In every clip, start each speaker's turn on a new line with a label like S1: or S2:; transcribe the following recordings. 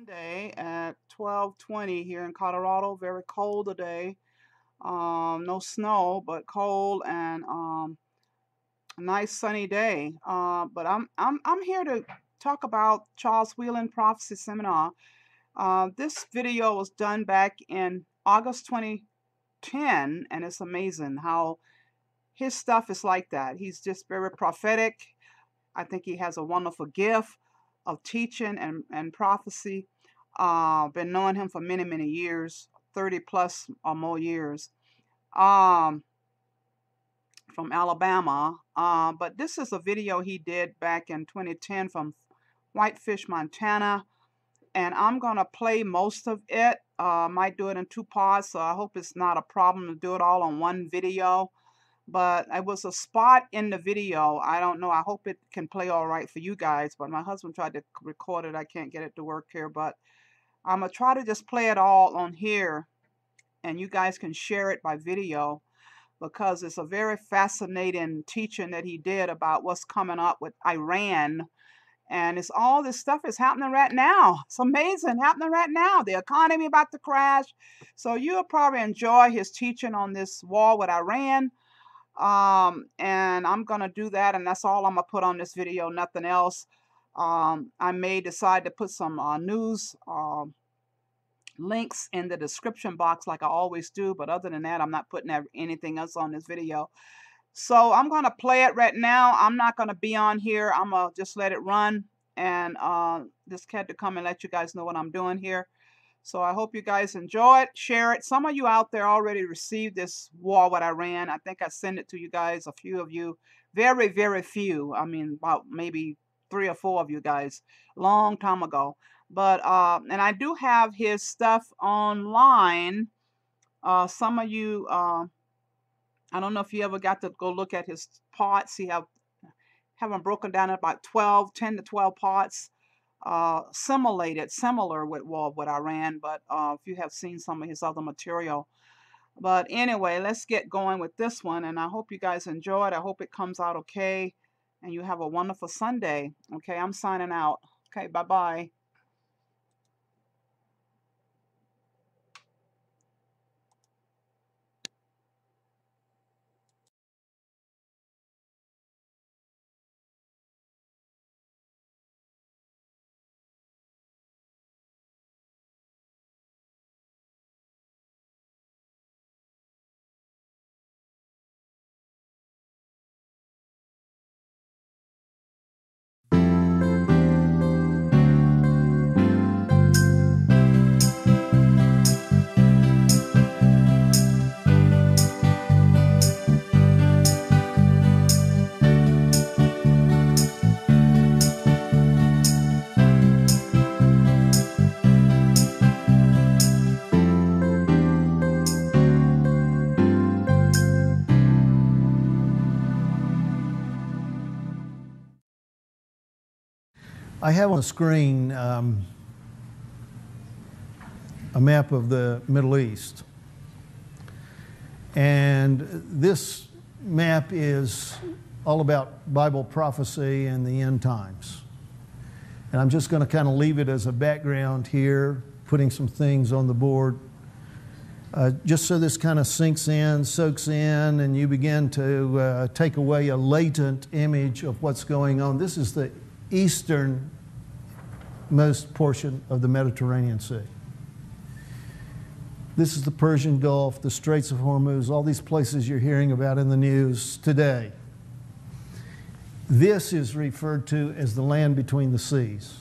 S1: Sunday at 12:20 here in Colorado. Very cold today. No snow, but cold and a nice sunny day. But I'm here to talk about Charles Wheeling Prophecy Seminar. This video was done back in August 2010, and it's amazing how his stuff is like that. He's just very prophetic. I think he has a wonderful gift of teaching and prophecy. Been knowing him for many, many years, 30 plus or more years, from Alabama. But this is a video he did back in 2010 from Whitefish, Montana. And I'm going to play most of it. Might do it in two parts, so I hope it's not a problem to do it all on one video. But it was a spot in the video. I don't know. I hope it can play all right for you guys. But my husband tried to record it. I can't get it to work here. But I'm going to try to just play it all on here. And you guys can share it by video. Because it's a very fascinating teaching that he did about what's coming up with Iran. And it's all this stuff is happening right now. It's amazing, happening right now. The economy about to crash. So you'll probably enjoy his teaching on this war with Iran. And I'm going to do that, and that's all I'm going to put on this video, nothing else. I may decide to put some news links in the description box like I always do, but other than that, I'm not putting anything else on this video. So I'm going to play it right now. I'm not going to be on here. I'm going to just let it run, and just had to come and let you guys know what I'm doing here. So I hope you guys enjoy it, share it. Some of you out there already received this war with Iran. I think I sent it to you guys, a few of you. Very, very few. I mean, about maybe 3 or 4 of you guys, long time ago. But, and I do have his stuff online. Some of you, I don't know if you ever got to go look at his parts. He have them broken down at about 10 to 12 parts. Similar with war with Iran, but if you have seen some of his other material. But anyway, let's get going with this one, and I hope you guys enjoy it. I hope it comes out okay, and you have a wonderful Sunday. Okay, I'm signing out. Okay, bye-bye.
S2: I have on the screen a map of the Middle East. And this map is all about Bible prophecy and the end times. And I'm just going to kind of leave it as a background here, putting some things on the board, just so this kind of sinks in, soaks in, and you begin to take away a latent image of what's going on. This is the easternmost portion of the Mediterranean Sea. This is the Persian Gulf, the Straits of Hormuz, all these places you're hearing about in the news today. This is referred to as the land between the seas.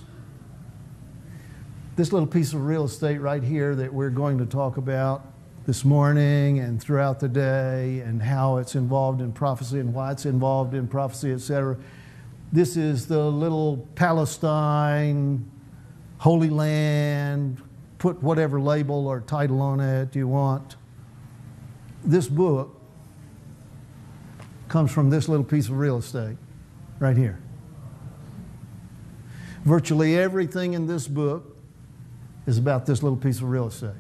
S2: This little piece of real estate right here that we're going to talk about this morning and throughout the day, and how it's involved in prophecy and why it's involved in prophecy, etc. This is the little Palestine, Holy Land, put whatever label or title on it you want. This book comes from this little piece of real estate right here. Virtually everything in this book is about this little piece of real estate.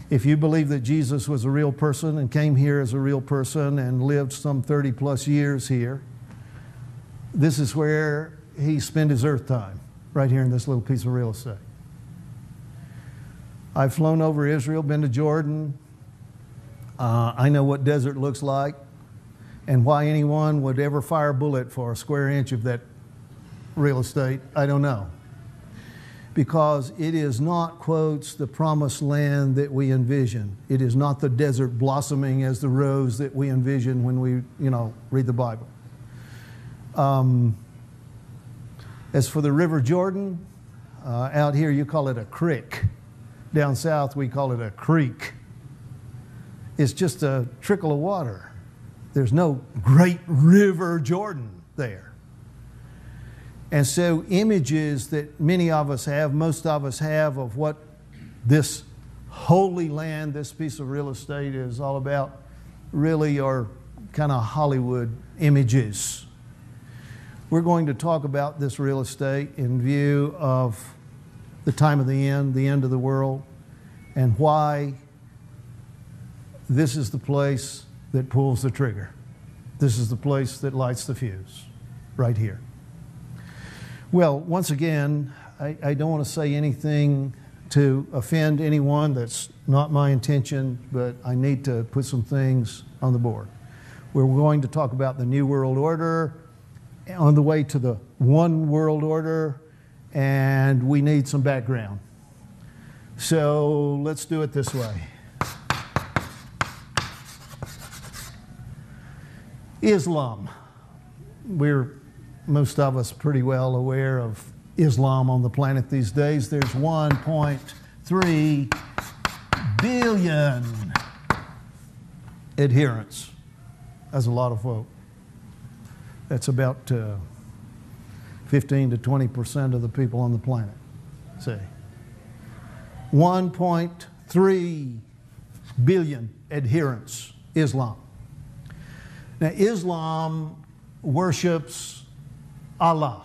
S2: If you believe that Jesus was a real person and came here as a real person and lived some 30 plus years here, this is where he spent his earth time. right here in this little piece of real estate. I've flown over Israel, been to Jordan. I know what desert looks like and why anyone would ever fire a bullet for a square inch of that real estate, I don't know. Because it is not, quotes, the promised land that we envision. It is not the desert blossoming as the rose that we envision when we, read the Bible. As for the River Jordan, out here you call it a creek. Down south we call it a creek. It's just a trickle of water. There's no great River Jordan there. And so images that many of us have, most of us have, of what this holy land, this piece of real estate is all about, really are kind of Hollywood images. We're going to talk about this real estate in view of the time of the end of the world, and why this is the place that pulls the trigger. This is the place that lights the fuse, right here. Well, once again, I don't want to say anything to offend anyone. That's not my intention, but I need to put some things on the board. We're going to talk about the New World Order, on the way to the One World Order, and we need some background. So let's do it this way. Islam. Most of us pretty well aware of Islam on the planet these days. There's 1.3 billion adherents. That's a lot of folk. That's about 15 to 20% of the people on the planet. See, 1.3 billion adherents, Islam. Now, Islam worships Allah.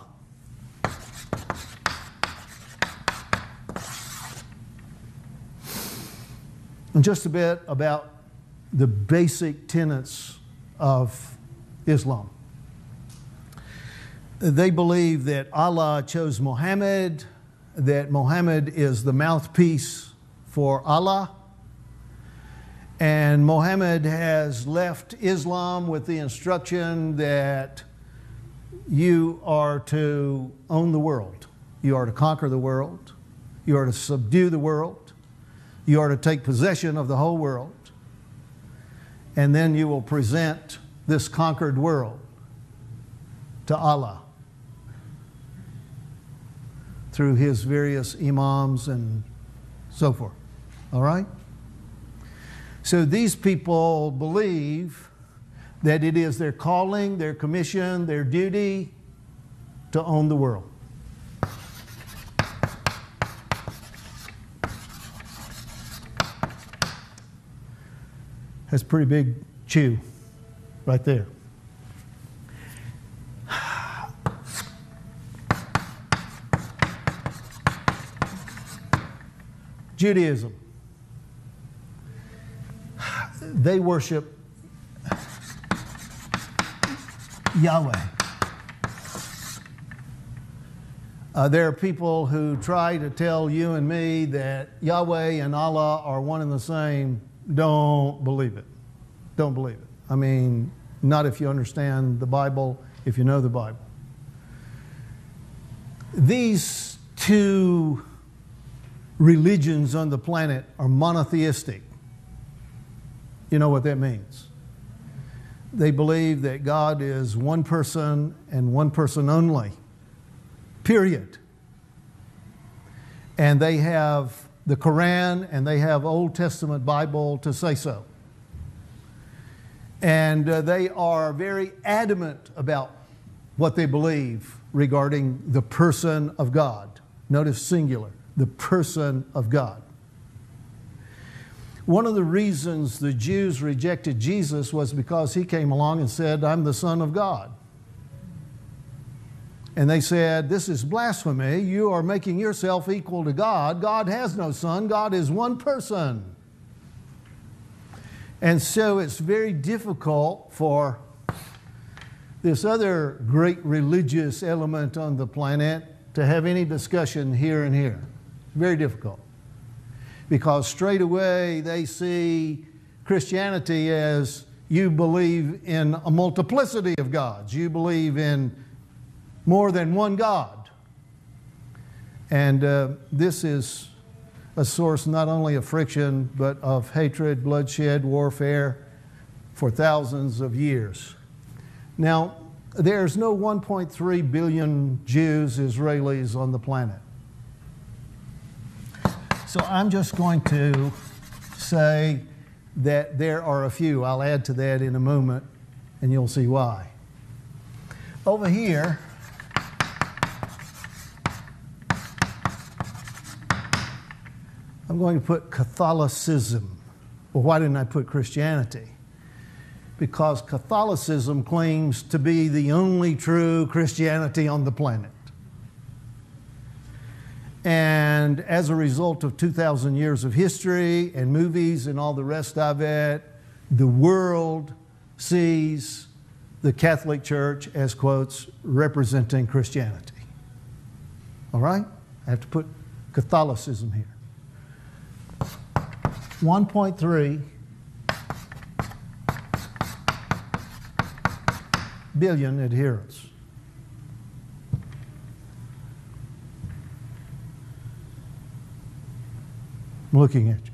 S2: And just a bit about the basic tenets of Islam. They believe that Allah chose Muhammad, that Muhammad is the mouthpiece for Allah, and Muhammad has left Islam with the instruction that you are to own the world. You are to conquer the world. You are to subdue the world. You are to take possession of the whole world. And then you will present this conquered world to Allah through his various imams and so forth. All right? So these people believe that it is their calling, their commission, their duty to own the world. That's a pretty big chew right there. Judaism. They worship Yahweh. There are people who try to tell you and me that Yahweh and Allah are one and the same. Don't believe it. Don't believe it. I mean, not if you understand the Bible, if you know the Bible. These two religions on the planet are monotheistic. You know what that means? They believe that God is one person and one person only. Period. And they have the Quran and they have Old Testament Bible to say so. And they are very adamant about what they believe regarding the person of God. Notice singular, the person of God. One of the reasons the Jews rejected Jesus was because he came along and said, I'm the Son of God. And they said, this is blasphemy. You are making yourself equal to God. God has no son. God is one person. And so it's very difficult for this other great religious element on the planet to have any discussion here and here. Very difficult. Because straight away they see Christianity as you believe in a multiplicity of gods. You believe in more than one God. And this is a source not only of friction, but of hatred, bloodshed, warfare for thousands of years. Now, there's no 1.3 billion Jews, Israelis on the planet. So I'm just going to say that there are a few. I'll add to that in a moment, and you'll see why. Over here, I'm going to put Catholicism. Well, why didn't I put Christianity? Because Catholicism claims to be the only true Christianity on the planet. And as a result of 2,000 years of history and movies and all the rest of it, the world sees the Catholic Church as, quotes, representing Christianity. All right? I have to put Catholicism here. 1.3 billion adherents. I'm looking at you.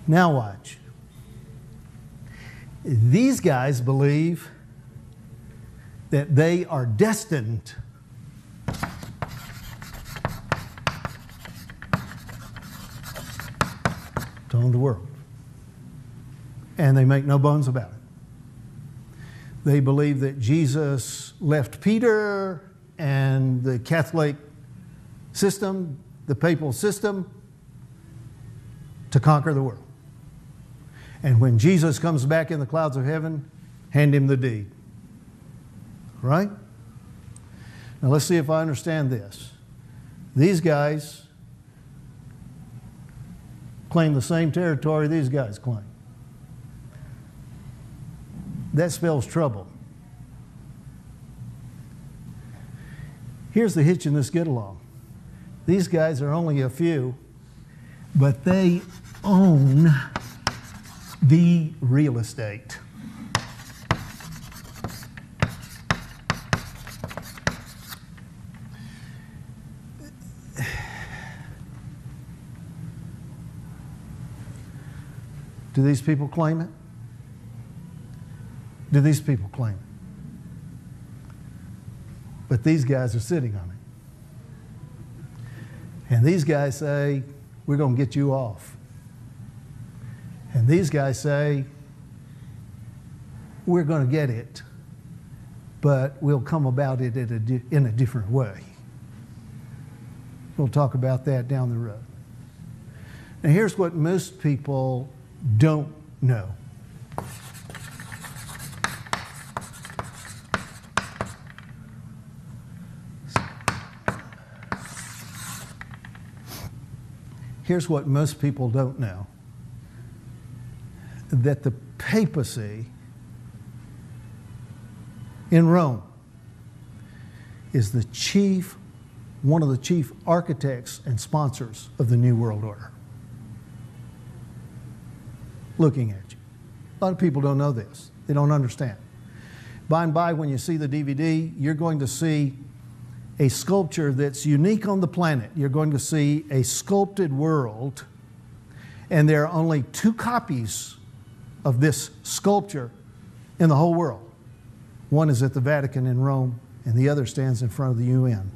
S2: Now watch. These guys believe that they are destined to own the world. And they make no bones about it. They believe that Jesus left Peter and the Catholic system, the papal system, to conquer the world. And when Jesus comes back in the clouds of heaven, hand him the deed. Right? Now let's see if I understand this. These guys claim the same territory these guys claim. That spells trouble. Here's the hitch in this get-along. These guys are only a few, but they own the real estate. Do these people claim it? Do these people claim it? But these guys are sitting on it. And these guys say, we're going to get you off. And these guys say, we're going to get it, but we'll come about it in a different way. We'll talk about that down the road. Now here's what most people don't know. Here's what most people don't know. That the papacy in Rome is one of the chief architects and sponsors of the New World Order. Looking at you. A lot of people don't know this. They don't understand. By and by, when you see the DVD, you're going to see a sculpture that's unique on the planet. You're going to see a sculpted world, and there are only 2 copies of this sculpture in the whole world. One is at the Vatican in Rome, and the other stands in front of the UN.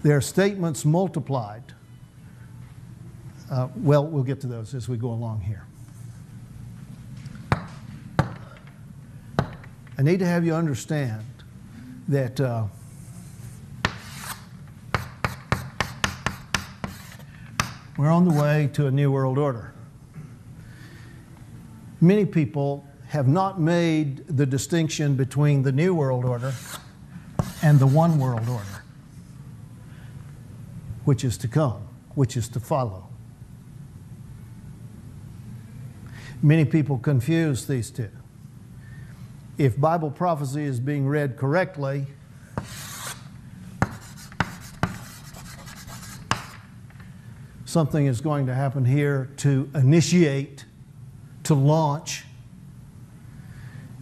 S2: There are statements multiplied. Well, we'll get to those as we go along here. I need to have you understand that we're on the way to a new world order. Many people have not made the distinction between the new world order and the one world order, which is to come, which is to follow. Many people confuse these two. If Bible prophecy is being read correctly, something is going to happen here to initiate, to launch,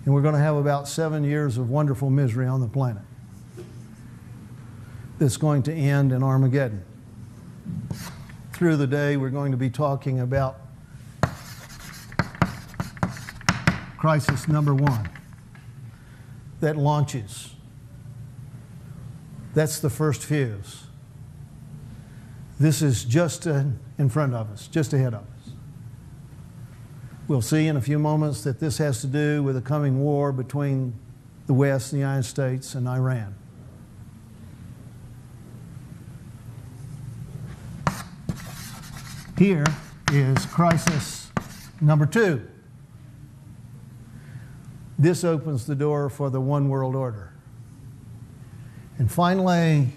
S2: and we're going to have about 7 years of wonderful misery on the planet that's going to end in Armageddon. Through the day, we're going to be talking about crisis number 1 that launches. That's the first fuse. This is just in front of us, just ahead of us. We'll see in a few moments that this has to do with a coming war between the West, the United States, and Iran. Here is crisis number 2. This opens the door for the one world order. And finally,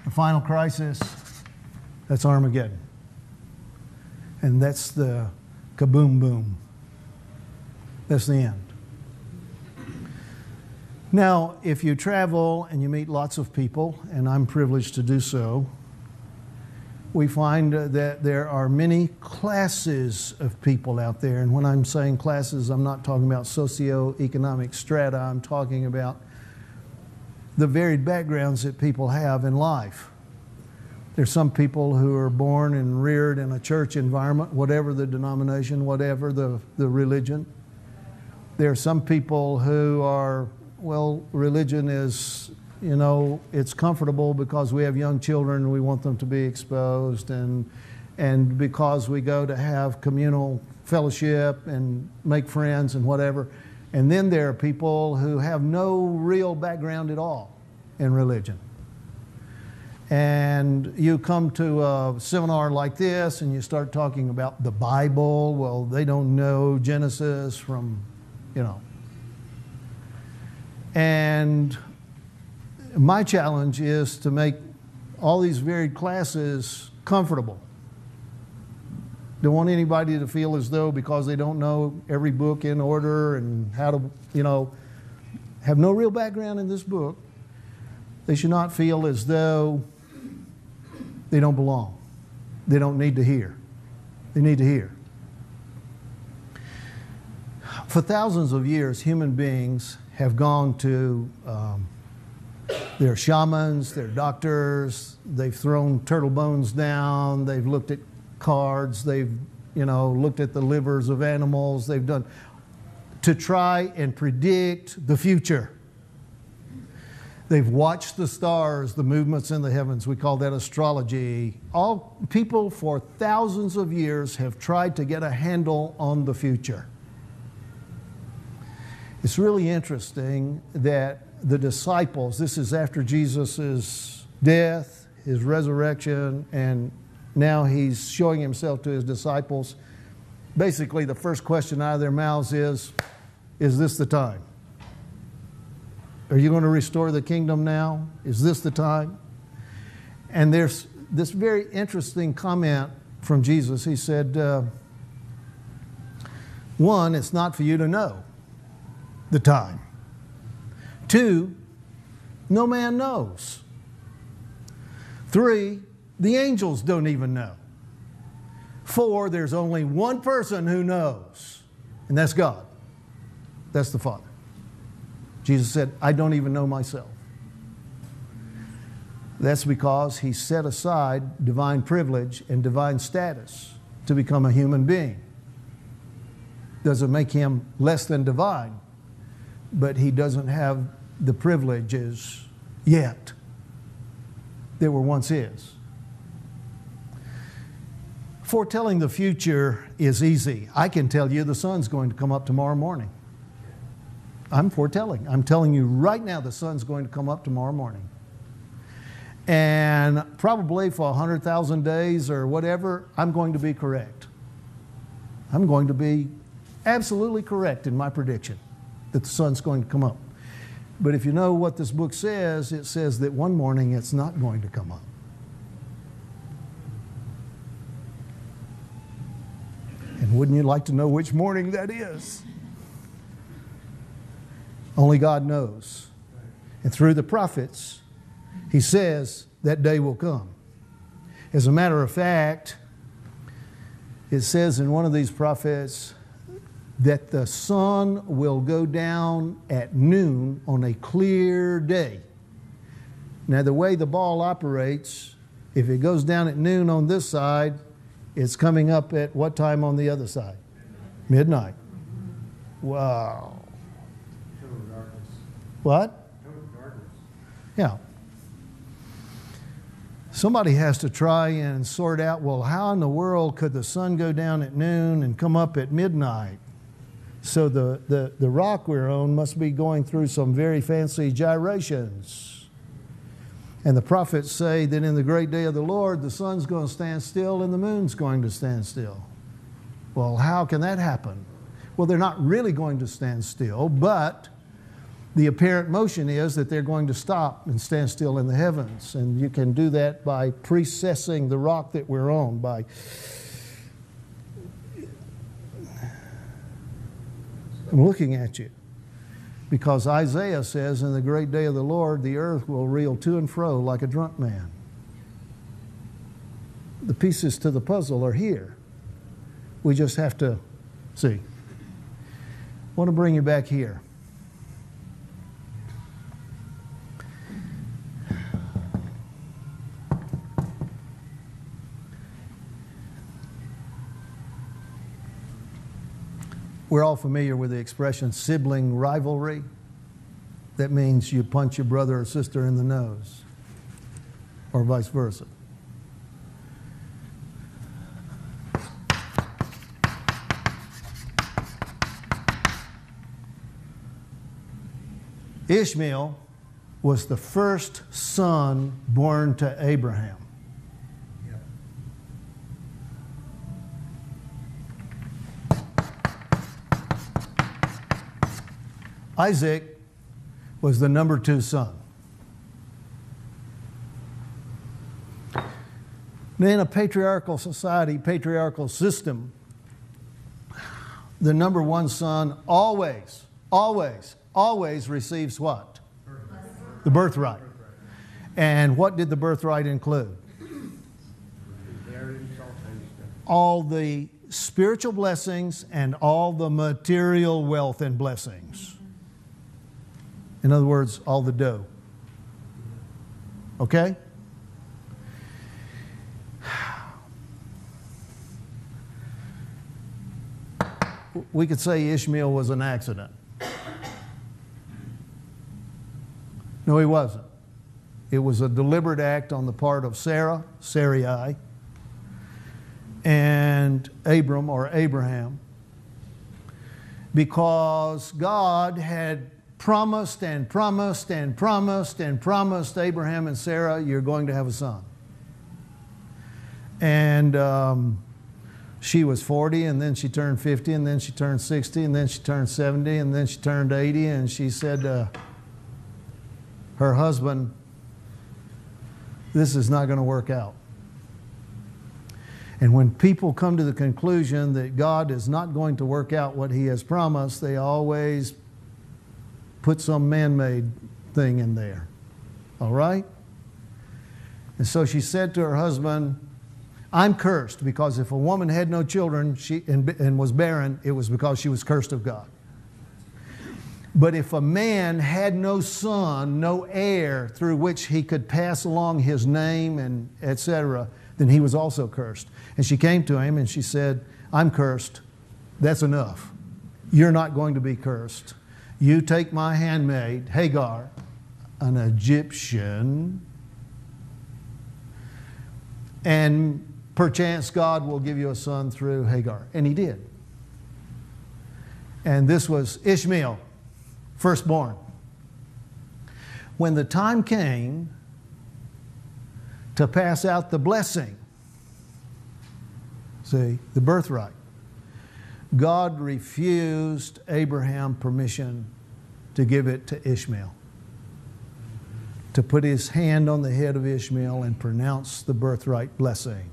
S2: the final crisis, that's Armageddon. And that's the kaboom boom. That's the end. Now, if you travel and you meet lots of people, and I'm privileged to do so, we find that there are many classes of people out there. And when I'm saying classes, I'm not talking about socioeconomic strata. I'm talking about the varied backgrounds that people have in life. There's some people who are born and reared in a church environment, whatever the denomination, whatever the religion. There are some people who are, well, religion is, you know, it's comfortable because we have young children and we want them to be exposed, and because we go to have communal fellowship and make friends and whatever. And then there are people who have no real background at all in religion. And you come to a seminar like this and you start talking about the Bible. Well, they don't know Genesis from, you know. And my challenge is to make all these varied classes comfortable. Don't want anybody to feel as though because they don't know every book in order and how to, you know, have no real background in this book, they should not feel as though they don't belong. They don't need to hear. They need to hear. For thousands of years, human beings have gone to their shamans, their doctors. They've thrown turtle bones down. They've looked at cards. They've, you know, looked at the livers of animals. They've done to try and predict the future. They've watched the stars, the movements in the heavens. We call that astrology. All people for thousands of years have tried to get a handle on the future. It's really interesting that the disciples, this is after Jesus' death, his resurrection, and now he's showing himself to his disciples. Basically, the first question out of their mouths is this the time? Are you going to restore the kingdom now? Is this the time? And there's this very interesting comment from Jesus. He said, 1, it's not for you to know the time. 2, no man knows. 3, the angels don't even know. 4, there's only one person who knows, and that's God. That's the Father. Jesus said, I don't even know myself. That's because he set aside divine privilege and divine status to become a human being. Doesn't make him less than divine, but he doesn't have the privileges yet that were once his. Foretelling the future is easy. I can tell you the sun's going to come up tomorrow morning. I'm foretelling. I'm telling you right now the sun's going to come up tomorrow morning. And probably for 100,000 days or whatever, I'm going to be correct. I'm going to be absolutely correct in my prediction that the sun's going to come up. But if you know what this book says, it says that one morning it's not going to come up. Wouldn't you like to know which morning that is? Only God knows. And through the prophets, he says that day will come. As a matter of fact, it says in one of these prophets that the sun will go down at noon on a clear day. Now, the way the ball operates, if it goes down at noon on this side, it's coming up at what time on the other side? Midnight. Wow. What? Yeah. Somebody has to try and sort out, well, how in the world could the sun go down at noon and come up at midnight? So the rock we're on must be going through some very fancy gyrations. And the prophets say that in the great day of the Lord, the sun's going to stand still and the moon's going to stand still. Well, how can that happen? Well, they're not really going to stand still, but the apparent motion is that they're going to stop and stand still in the heavens. And you can do that by precessing the rock that we're on, by I'm looking at you. Because Isaiah says, in the great day of the Lord, the earth will reel to and fro like a drunk man. The pieces to the puzzle are here. We just have to see. I want to bring you back here. We're all familiar with the expression sibling rivalry. That means you punch your brother or sister in the nose, or vice versa. Ishmael was the first son born to Abraham. Isaac was the number 2 son. In a patriarchal society, patriarchal system, the number 1 son always receives what? The birthright. And what did the birthright include? All the spiritual blessings and all the material wealth and blessings. In other words, all the dough. Okay? We could say Ishmael was an accident. No, he wasn't. It was a deliberate act on the part of Sarah, Sarai, and Abram or Abraham, because God had promised and promised and promised and promised Abraham and Sarah, you're going to have a son. And she was 40, and then she turned 50, and then she turned 60, and then she turned 70, and then she turned 80, and she said to her husband, this is not going to work out. And when people come to the conclusion that God is not going to work out what He has promised, they always put some man-made thing in there. All right? And so she said to her husband, I'm cursed, because if a woman had no children and was barren, it was because she was cursed of God. But if a man had no son, no heir through which he could pass along his name and etc., then he was also cursed. And she came to him and she said, I'm cursed. That's enough. You're not going to be cursed. You take my handmaid, Hagar, an Egyptian, and perchance God will give you a son through Hagar. And He did. And this was Ishmael, firstborn. When the time came to pass out the blessing, see, the birthright, God refused Abraham permission to give it to Ishmael, to put His hand on the head of Ishmael and pronounce the birthright blessing.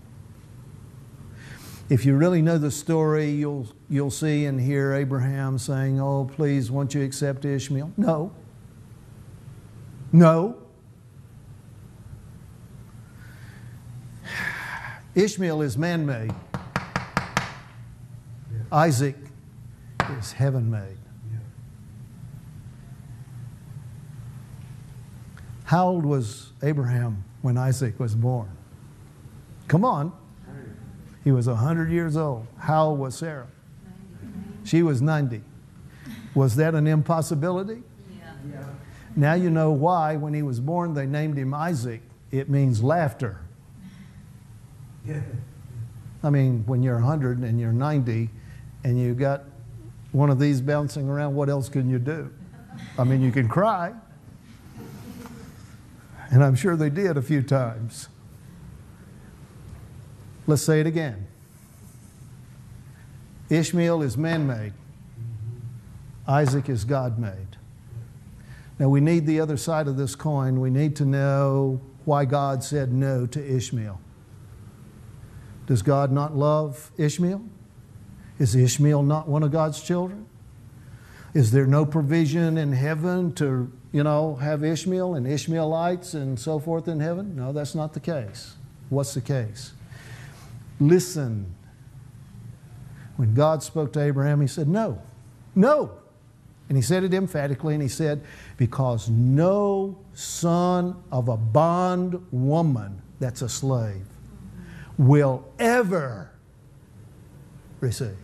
S2: If you really know the story, you'll see and hear Abraham saying, "Oh, please, won't you accept Ishmael?" No. No. Ishmael is man-made. Isaac is heaven-made. How old was Abraham when Isaac was born? Come on. He was 100 years old. How old was Sarah? She was 90. Was that an impossibility? Yeah. Now you know why when he was born they named him Isaac. It means laughter. I mean, when you're 100 and you're 90 and you got one of these bouncing around, what else can you do? I mean, you can cry. And I'm sure they did a few times. Let's say it again. Ishmael is man-made. Isaac is God-made. Now we need the other side of this coin. We need to know why God said no to Ishmael. Does God not love Ishmael? Is Ishmael not one of God's children? Is there no provision in heaven to, have Ishmael and Ishmaelites and so forth in heaven? No, that's not the case. What's the case? Listen. When God spoke to Abraham, he said, no, no. And he said it emphatically, and he said, because no son of a bondwoman, that's a slave, will ever receive.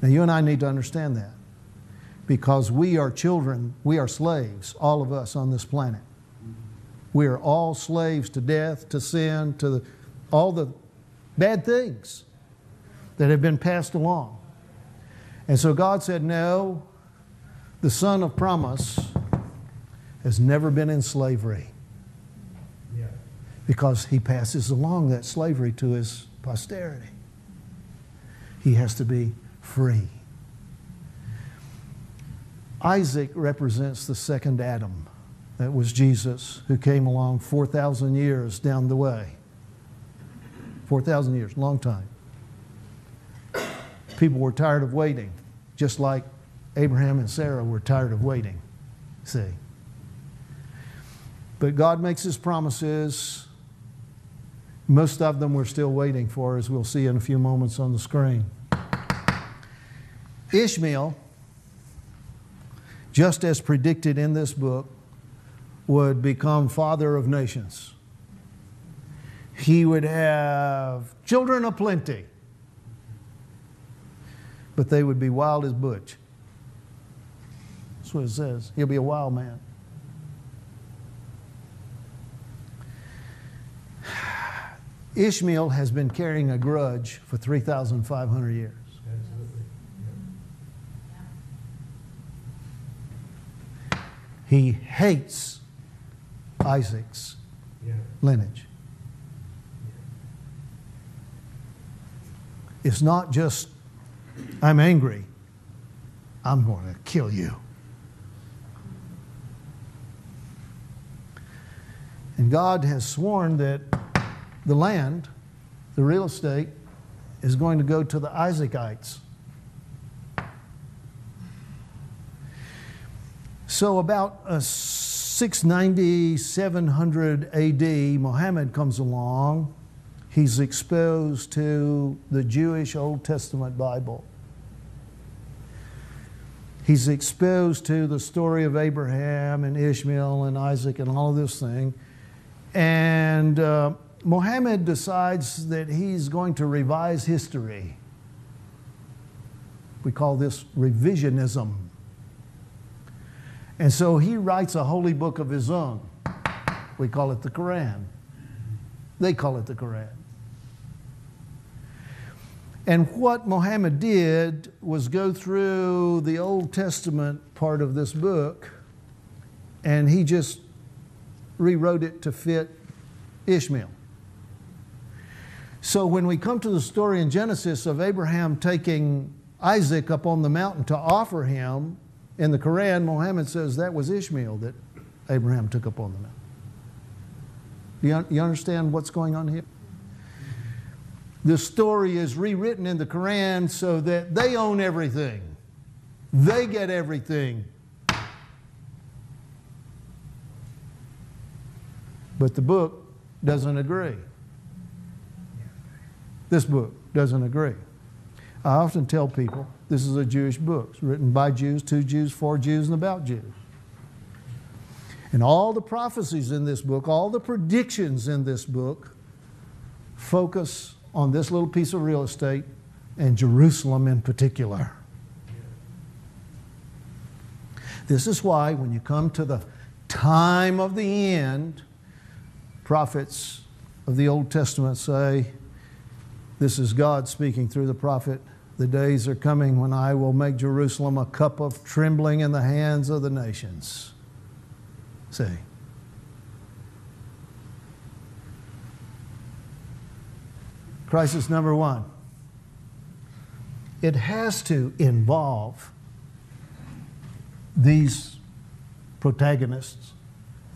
S2: Now you and I need to understand that. Because we are children, we are slaves, all of us on this planet. We are all slaves to death, to sin, to all the bad things that have been passed along. And so God said, no, the son of promise has never been in slavery. Yeah. Because he passes along that slavery to his posterity. He has to be free. Isaac represents the second Adam. That was Jesus, who came along 4,000 years down the way. 4,000 years, long time. People were tired of waiting, just like Abraham and Sarah were tired of waiting. See? But God makes His promises. Most of them we're still waiting for, as we'll see in a few moments on the screen. Ishmael, just as predicted in this book, would become father of nations. He would have children aplenty, but they would be wild as Butch. That's what it says. He'll be a wild man. Ishmael has been carrying a grudge for 3,500 years. He hates Isaac's lineage. It's not just, I'm angry, I'm going to kill you. And God has sworn that the land, the real estate, is going to go to the Isaacites. So about 690, 700 AD, Muhammad comes along. He's exposed to the Jewish Old Testament Bible. He's exposed to the story of Abraham and Ishmael and Isaac and all of this thing. And Muhammad decides that he's going to revise history. We call this revisionism. And so he writes a holy book of his own. We call it the Quran. They call it the Quran. And what Muhammad did was go through the Old Testament part of this book, and he just rewrote it to fit Ishmael. So when we come to the story in Genesis of Abraham taking Isaac up on the mountain to offer him, in the Quran, Muhammad says that was Ishmael that Abraham took up on the mountain. You understand what's going on here? This story is rewritten in the Quran so that they own everything. They get everything. But the book doesn't agree. This book doesn't agree. I often tell people this is a Jewish book. It's written by Jews, to Jews, for Jews, and about Jews. And all the prophecies in this book, all the predictions in this book, focus on this little piece of real estate and Jerusalem in particular. This is why when you come to the time of the end, prophets of the Old Testament say, this is God speaking through the prophet, the days are coming when I will make Jerusalem a cup of trembling in the hands of the nations. See. Crisis number one. It has to involve these protagonists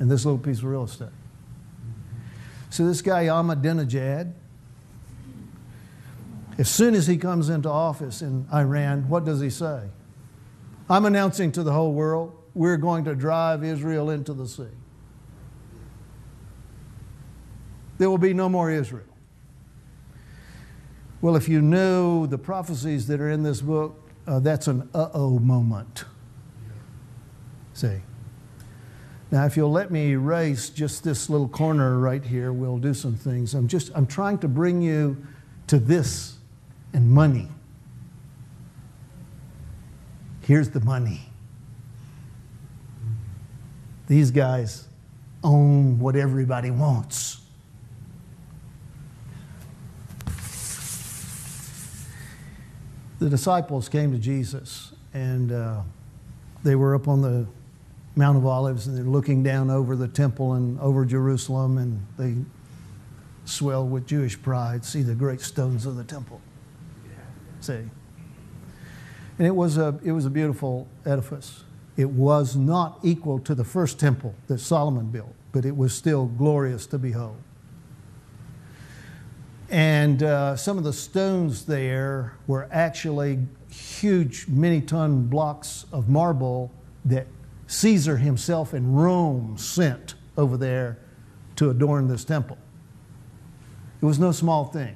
S2: in this little piece of real estate. So this guy Ahmadinejad, as soon as he comes into office in Iran, what does he say? I'm announcing to the whole world, we're going to drive Israel into the sea. There will be no more Israel. Well, if you know the prophecies that are in this book, that's an uh-oh moment. See? Now, if you'll let me erase just this little corner right here, we'll do some things. I'm trying to bring you to this and money. Here's the money. These guys own what everybody wants. The disciples came to Jesus, and they were up on the Mount of Olives, and they're looking down over the temple and over Jerusalem, and they swell with Jewish pride, see the great stones of the temple. See? And it was a beautiful edifice. It was not equal to the first temple that Solomon built, but it was still glorious to behold. And some of the stones there were actually huge many-ton blocks of marble that Caesar himself in Rome sent over there to adorn this temple. It was no small thing.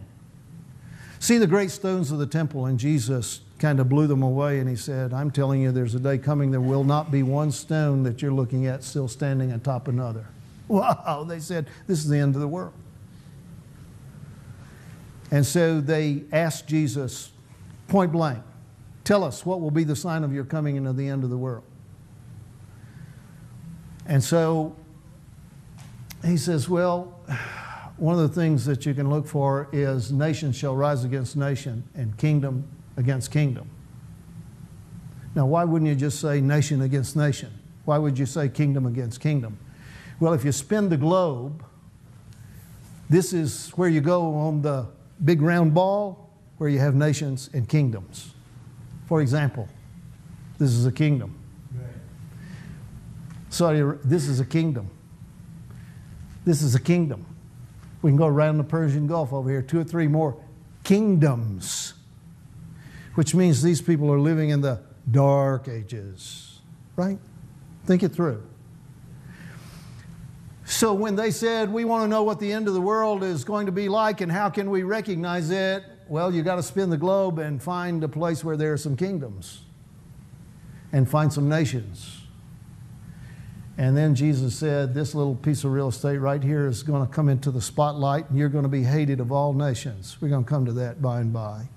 S2: See the great stones of the temple, and Jesus kind of blew them away, and he said, I'm telling you, there's a day coming there will not be one stone that you're looking at still standing atop another. Wow, they said, this is the end of the world. And so they asked Jesus point blank, tell us what will be the sign of your coming into the end of the world. And so he says, well, one of the things that you can look for is nation shall rise against nation and kingdom against kingdom. Now, why wouldn't you just say nation against nation? Why would you say kingdom against kingdom? Well, if you spin the globe, this is where you go on the big round ball where you have nations and kingdoms. For example, this is a kingdom. Sorry, this is a kingdom. This is a kingdom. We can go around the Persian Gulf over here, 2 or 3 more kingdoms, which means these people are living in the dark ages, right? Think it through. So when they said, we want to know what the end of the world is going to be like and how can we recognize it, well, you got to spin the globe and find a place where there are some kingdoms and find some nations. And then Jesus said, this little piece of real estate right here is going to come into the spotlight and you're going to be hated of all nations. We're going to come to that by and by.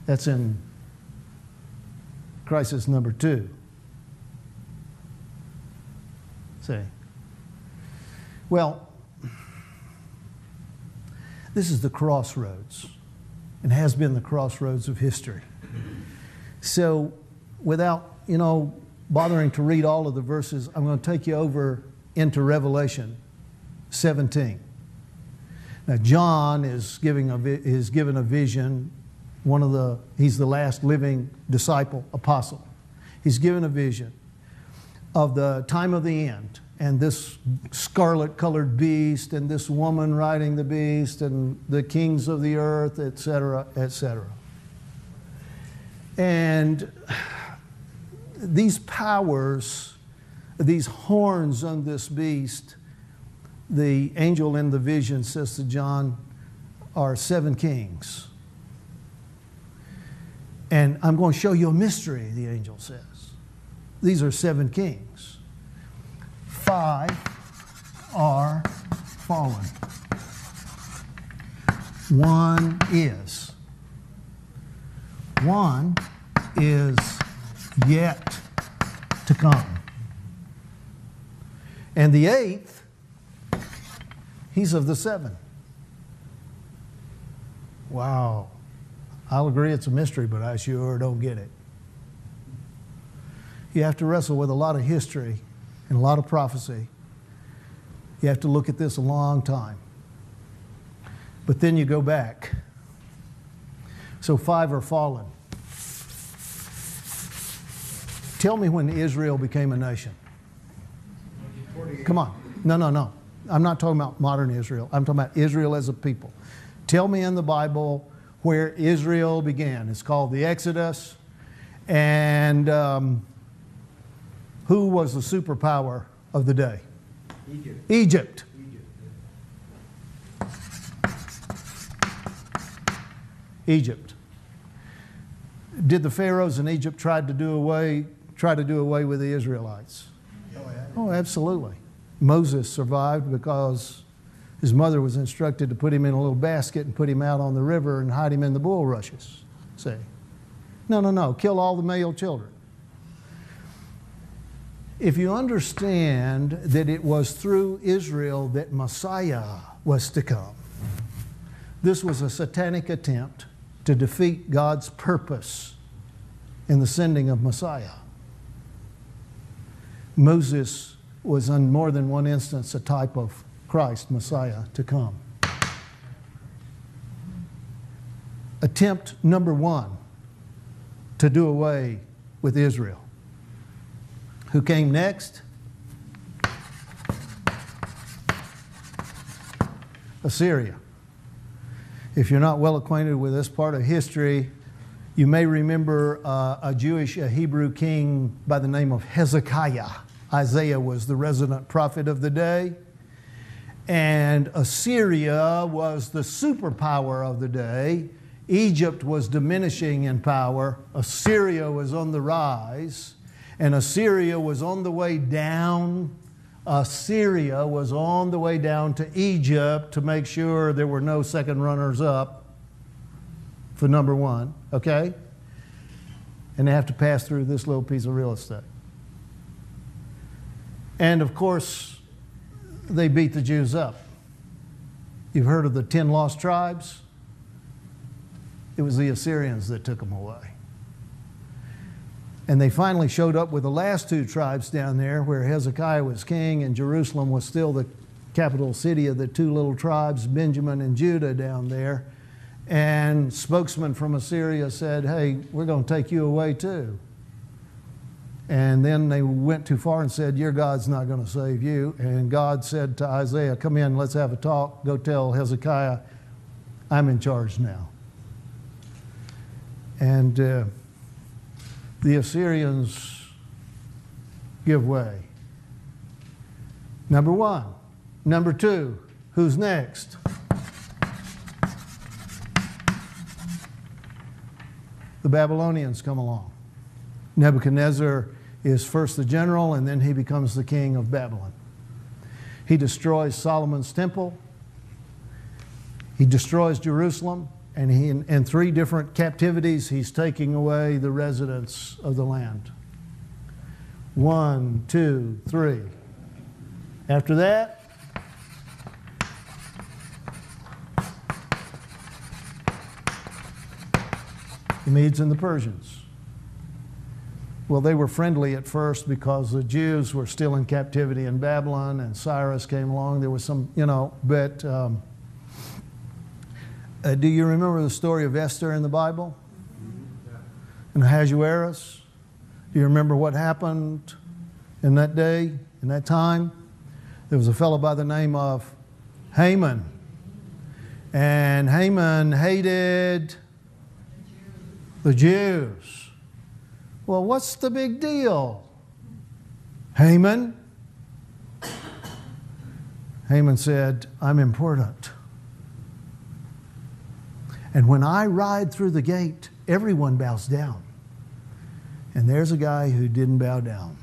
S2: That's in crisis number 2. See? Well, this is the crossroads and has been the crossroads of history. So without, bothering to read all of the verses, I'm going to take you over into Revelation 17. Now, John is given a vision. He's the last living disciple, apostle. He's given a vision of the time of the end. and this scarlet-colored beast, and this woman riding the beast, and the kings of the earth, etc., etc. And these powers, these horns on this beast, the angel in the vision says to John, are 7 kings. And I'm going to show you a mystery, the angel says. These are 7 kings. 5 are fallen. 1 is. 1 is yet to come. And the 8th, he's of the 7. Wow. I'll agree it's a mystery, but I sure don't get it. You have to wrestle with a lot of history and a lot of prophecy. You have to look at this a long time. But then you go back. So 5 are fallen. Tell me when Israel became a nation. Come on. No. I'm not talking about modern Israel. I'm talking about Israel as a people. Tell me in the Bible where Israel began. It's called the Exodus. And who was the superpower of the day? Egypt. Egypt. Did the pharaohs in Egypt try to do away with the Israelites? Oh, absolutely. Moses survived because his mother was instructed to put him in a little basket and put him out on the river and hide him in the bulrushes. See? No. Kill all the male children. If you understand that it was through Israel that Messiah was to come, this was a satanic attempt to defeat God's purpose in the sending of Messiah. Moses was on more than one instance a type of Christ, Messiah, to come. Attempt number 1 to do away with Israel. Who came next? Assyria. If you're not well acquainted with this part of history, you may remember a Hebrew king by the name of Hezekiah. Isaiah was the resident prophet of the day. And Assyria was the superpower of the day. Egypt was diminishing in power. Assyria was on the rise. And Assyria was on the way down. Assyria was on the way down to Egypt to make sure there were no second runners up for number 1, okay? And they have to pass through this little piece of real estate. And of course, they beat the Jews up. You've heard of the 10 lost tribes? It was the Assyrians that took them away. And they finally showed up with the last 2 tribes down there where Hezekiah was king and Jerusalem was still the capital city of the 2 little tribes, Benjamin and Judah down there. And spokesman from Assyria said, hey, we're going to take you away too. And then they went too far and said, your God's not going to save you. And God said to Isaiah, come in, let's have a talk. Go tell Hezekiah, I'm in charge now. And the Assyrians give way. Number 1. Number 2, who's next? The Babylonians come along. Nebuchadnezzar is first the general, and then he becomes the king of Babylon. He destroys Solomon's temple. He destroys Jerusalem. And he, in 3 different captivities, he's taking away the residents of the land. 1, 2, 3. After that, the Medes and the Persians. Well, they were friendly at first because the Jews were still in captivity in Babylon, and Cyrus came along. There was some, but do you remember the story of Esther in the Bible? And Ahasuerus? Do you remember what happened in that day, in that time? There was a fellow by the name of Haman. And Haman hated the Jews. Well, what's the big deal, Haman? Haman said, I'm important. And when I ride through the gate, everyone bows down. And there's a guy who didn't bow down.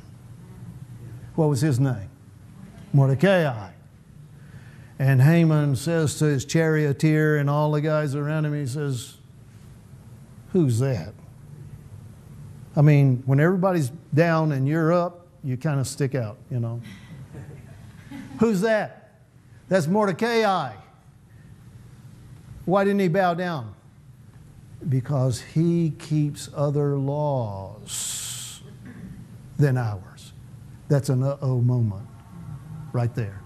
S2: What was his name? Mordecai. And Haman says to his charioteer and all the guys around him, he says, who's that? I mean, when everybody's down and you're up, you kind of stick out, you know. Who's that? That's Mordecai. Why didn't he bow down? Because he keeps other laws than ours. That's an uh-oh moment right there.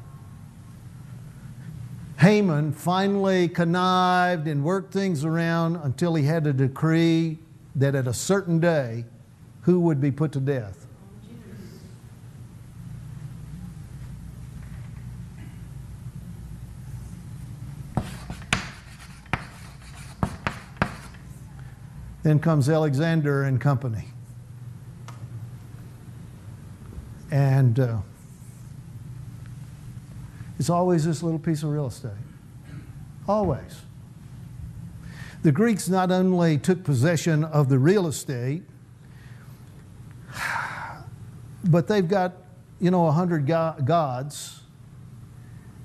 S2: Haman finally connived and worked things around until he had a decree that at a certain day, who would be put to death? Then comes Alexander and company. And it's always this little piece of real estate. Always. The Greeks not only took possession of the real estate, but they've got, 100 gods,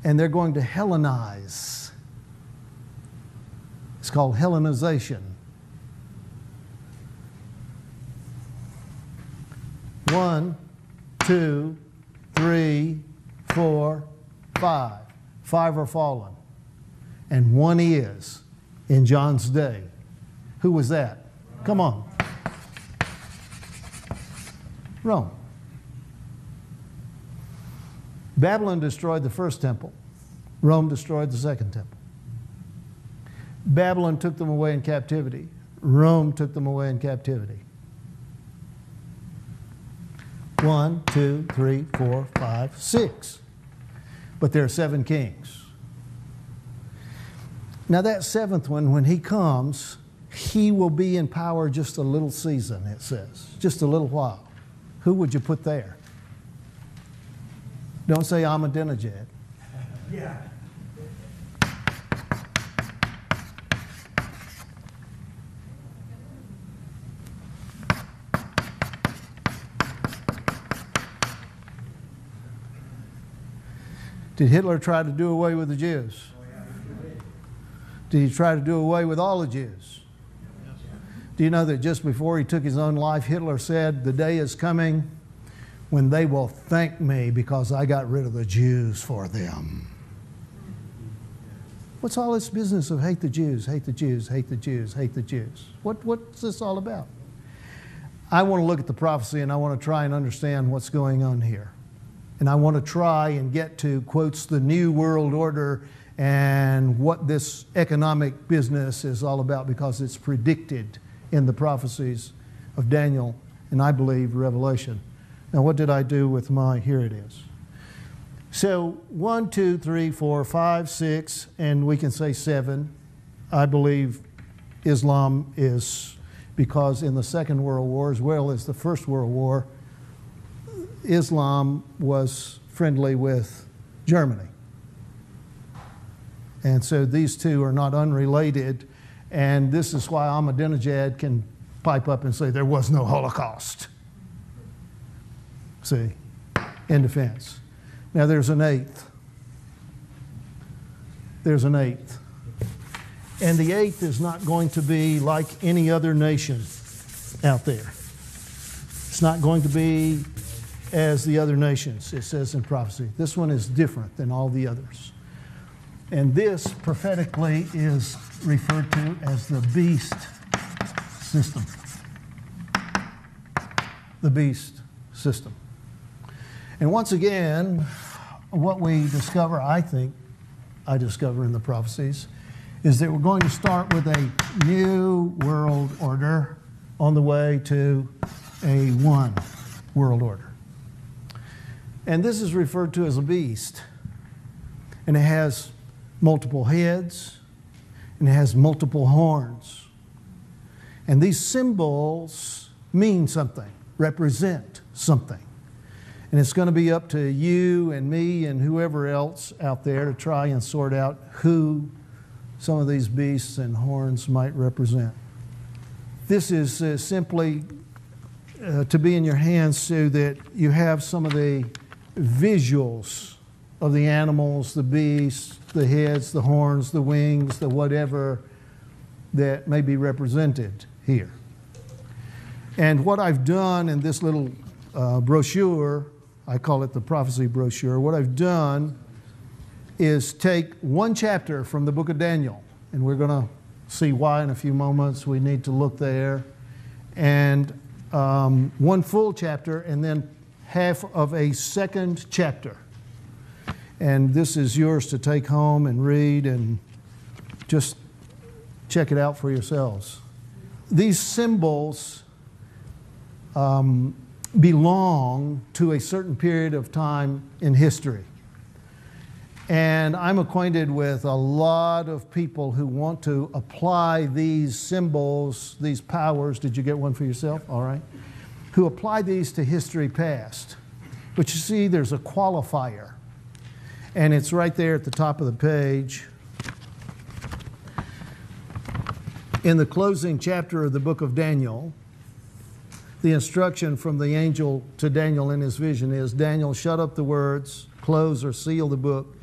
S2: and they're going to Hellenize. It's called Hellenization. 1, 2, 3, 4, 5. 5 are fallen. And 1 is in John's day. Who was that? Come on. Rome. Babylon destroyed the first temple. Rome destroyed the second temple. Babylon took them away in captivity. Rome took them away in captivity. 1, 2, 3, 4, 5, 6. But there are 7 kings. Now that 7th one, when he comes, he will be in power just a little season, it says. Just a little while. Who would you put there? Don't say Ahmadinejad.
S3: Yeah.
S2: Did Hitler try to do away with the Jews? Did he try to do away with all the Jews? Do you know that just before he took his own life, Hitler said, the day is coming when they will thank me because I got rid of the Jews for them. What's all this business of hate the Jews, hate the Jews, hate the Jews, hate the Jews? What's this all about? I want to look at the prophecy and I want to try and understand what's going on here. And I want to try and get to, quotes, the New World Order and what this economic business is all about, because it's predicted in the prophecies of Daniel and I believe Revelation. Now what did I do with my, here it is. So 1, 2, 3, 4, 5, 6, and we can say 7. I believe Islam is, because in the Second World War as well as the First World War, Islam was friendly with Germany. And so these two are not unrelated, and this is why Ahmadinejad can pipe up and say there was no Holocaust. See, in defense. Now there's an 8th. There's an 8th. And the 8th is not going to be like any other nation out there. It's not going to be as the other nations, it says in prophecy. This one is different than all the others. And this prophetically is referred to as the beast system. The beast system. And once again, what we discover, I think I discover in the prophecies, is that we're going to start with a new world order on the way to a one world order. And this is referred to as a beast. And it has multiple heads, and it has multiple horns. And these symbols mean something, represent something. And it's going to be up to you and me and whoever else out there to try and sort out who some of these beasts and horns might represent. This is simply to be in your hands so that you have some of the visuals of the animals, the beasts, the heads, the horns, the wings, the whatever that may be represented here. And what I've done in this little brochure, I call it the prophecy brochure, what I've done is take one chapter from the book of Daniel, and we're going to see why in a few moments. We need to look there. And one full chapter, and then half of a second chapter. And this is yours to take home and read and just check it out for yourselves. These symbols belong to a certain period of time in history. And I'm acquainted with a lot of people who want to apply these symbols, these powers. Did you get one for yourself? All right. Who apply these to history past. But you see, there's a qualifier. And it's right there at the top of the page. In the closing chapter of the book of Daniel, the instruction from the angel to Daniel in his vision is, Daniel, shut up the words, close or seal the book,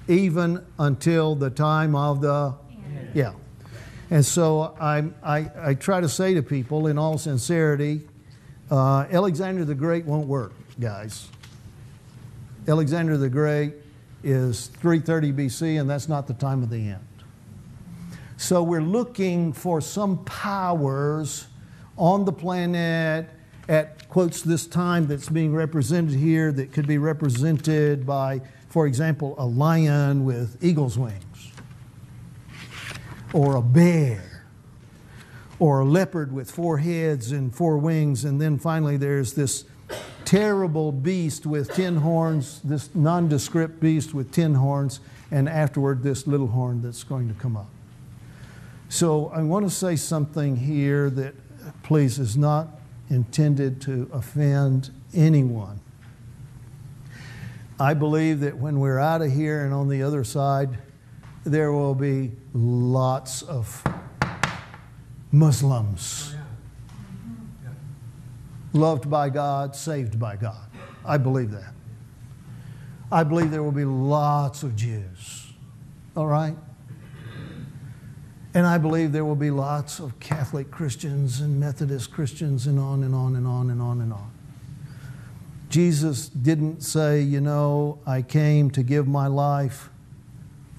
S2: even until the time of the end. Yeah. And so I try to say to people in all sincerity, Alexander the Great won't work, guys. Alexander the Great is 330 BC, and that's not the time of the end. So we're looking for some powers on the planet at, quotes, this time that's being represented here that could be represented by, for example, a lion with eagle's wings, or a bear, or a leopard with 4 heads and 4 wings, and then finally there's this terrible beast with 10 horns, this nondescript beast with 10 horns, and afterward this little horn that's going to come up. So I want to say something here that, please, is not intended to offend anyone. I believe that when we're out of here and on the other side, there will be lots of Muslims loved by God, saved by God. I believe that. I believe there will be lots of Jews. All right? And I believe there will be lots of Catholic Christians and Methodist Christians and on and on and on and on and on. Jesus didn't say, you know, I came to give my life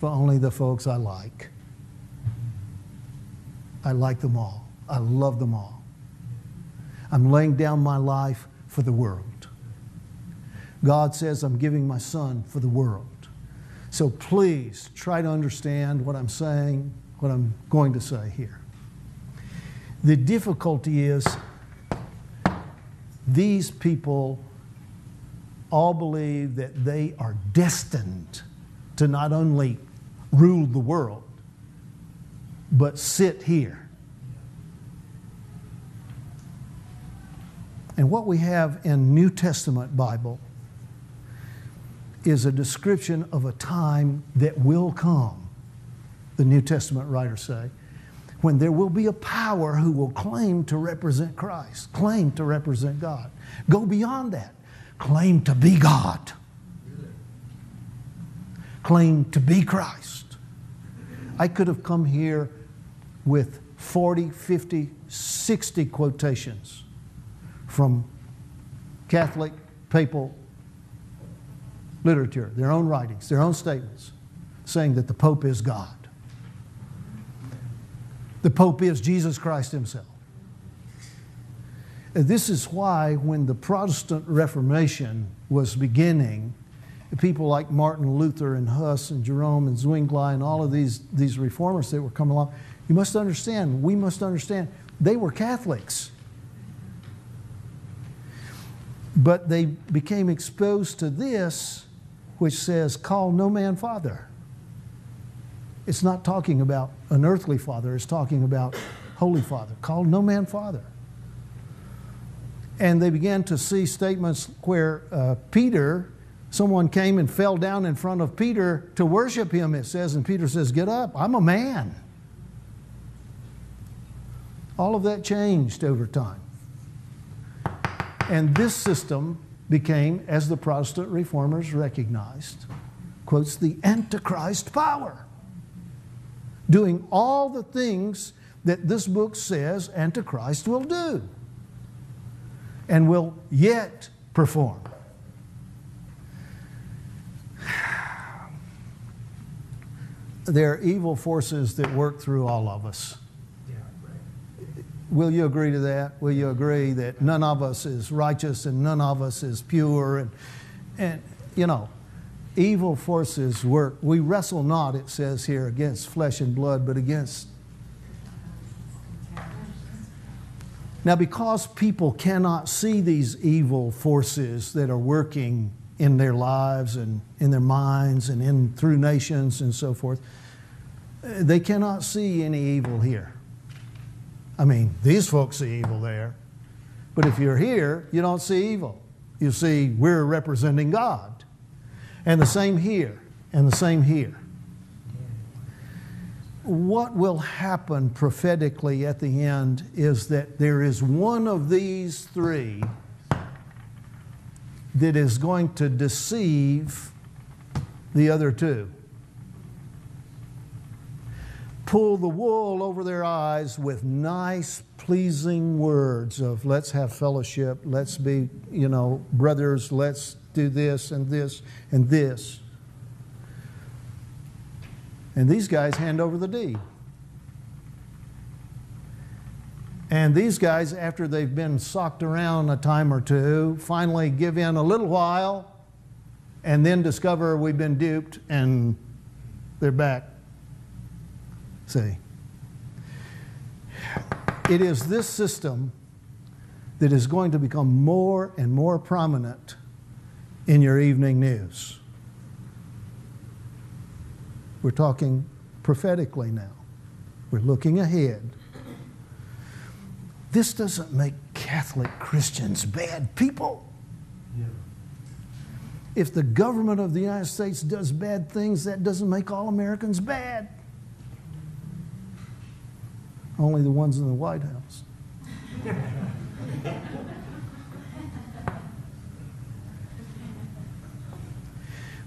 S2: for only the folks I like. I like them all. I love them all. I'm laying down my life for the world. God says I'm giving my son for the world. So please try to understand what I'm saying, what I'm going to say here. The difficulty is these people all believe that they are destined to not only rule the world, but sit here. And what we have in New Testament Bible is a description of a time that will come, the New Testament writers say, when there will be a power who will claim to represent Christ, claim to represent God. Go beyond that. Claim to be God. Claim to be Christ. I could have come here with 40, 50, 60 quotations from Catholic papal literature, their own writings, their own statements, saying that the Pope is God. The Pope is Jesus Christ himself. And this is why when the Protestant Reformation was beginning, people like Martin Luther and Huss and Jerome and Zwingli and all of these reformers that were coming along, you must understand, we must understand, they were Catholics. But they became exposed to this, which says, call no man father. It's not talking about an earthly father, it's talking about Holy Father. Call no man father. And they began to see statements where Peter, someone came and fell down in front of Peter to worship him, it says, and Peter says, get up, I'm a man. All of that changed over time. And this system became, as the Protestant reformers recognized, quotes, the Antichrist power. Doing all the things that this book says Antichrist will do and will yet perform. There are evil forces that work through all of us. Will you agree to that? Will you agree that none of us is righteous and none of us is pure? And you know, evil forces work. We wrestle not, it says here, against flesh and blood, but against... Now, because people cannot see these evil forces that are working in their lives and in their minds and through nations and so forth, they cannot see any evil here. I mean, these folks see evil there. But if you're here, you don't see evil. You see, we're representing God. And the same here, and the same here. What will happen prophetically at the end is that there is one of these three that is going to deceive the other two. Pull the wool over their eyes with nice, pleasing words of let's have fellowship, let's be, you know, brothers, let's do this and this and this. And these guys hand over the deed. And these guys, after they've been socked around a time or two, finally give in a little while and then discover we've been duped and they're back. See, it is this system that is going to become more and more prominent in your evening news. We're talking prophetically now. We're looking ahead. This doesn't make Catholic Christians bad people. Yeah. If the government of the United States does bad things, that doesn't make all Americans bad. Only the ones in the White House.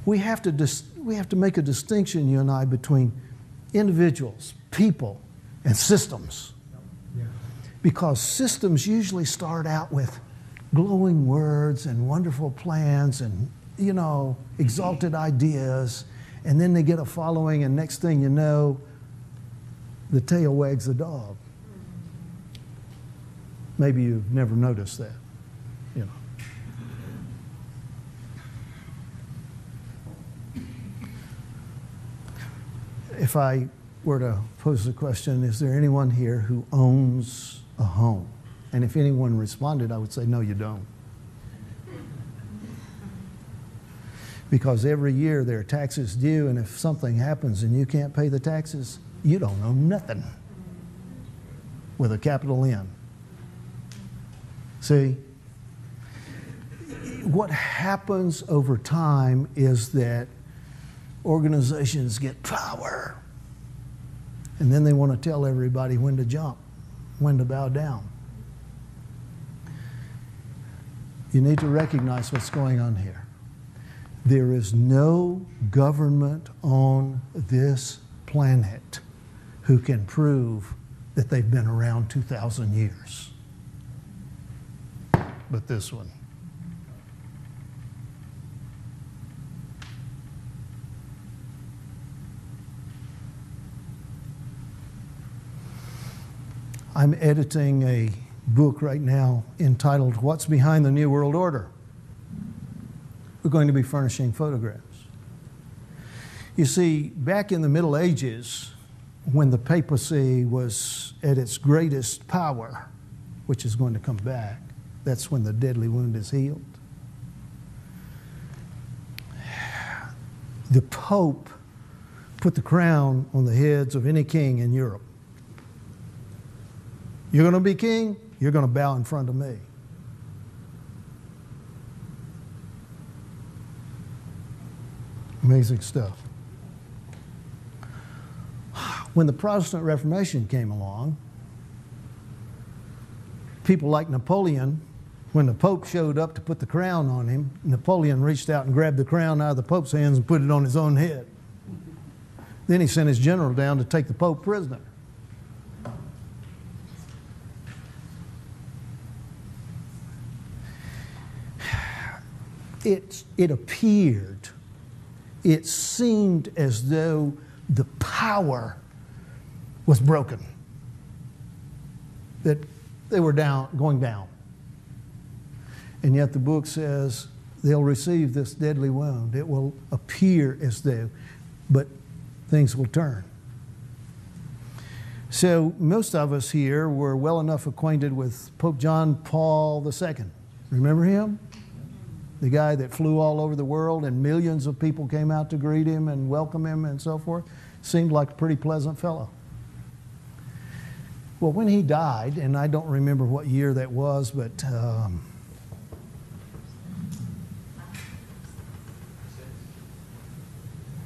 S2: We have to make a distinction, you and I, between individuals, people, and systems. Because systems usually start out with glowing words and wonderful plans and, you know, exalted ideas, and then they get a following, and next thing you know, the tail wags the dog. Maybe you've never noticed that, you know. If I were to pose the question, is there anyone here who owns a home? And if anyone responded, I would say, no, you don't. Because every year there are taxes due, and if something happens and you can't pay the taxes, you don't own nothing with a capital N. See, what happens over time is that organizations get power, and then they want to tell everybody when to jump, when to bow down. You need to recognize what's going on here. There is no government on this planet who can prove that they've been around 2,000 years. But this one. I'm editing a book right now entitled What's Behind the New World Order? We're going to be furnishing photographs. You see, back in the Middle Ages, when the papacy was at its greatest power, which is going to come back, that's when the deadly wound is healed. the Pope put the crown on the heads of any king in Europe. You're going to be king, you're going to bow in front of me. Amazing stuff. When the Protestant Reformation came along, people like Napoleon, when the Pope showed up to put the crown on him, Napoleon reached out and grabbed the crown out of the Pope's hands and put it on his own head. Then he sent his general down to take the Pope prisoner. It appeared, it seemed as though the power was broken, that they were going down. And yet the book says they'll receive this deadly wound. It will appear as though, but things will turn. So most of us here were well enough acquainted with Pope John Paul II. Remember him? The guy that flew all over the world and millions of people came out to greet him and welcome him and so forth. Seemed like a pretty pleasant fellow. Well, when he died, and I don't remember what year that was, but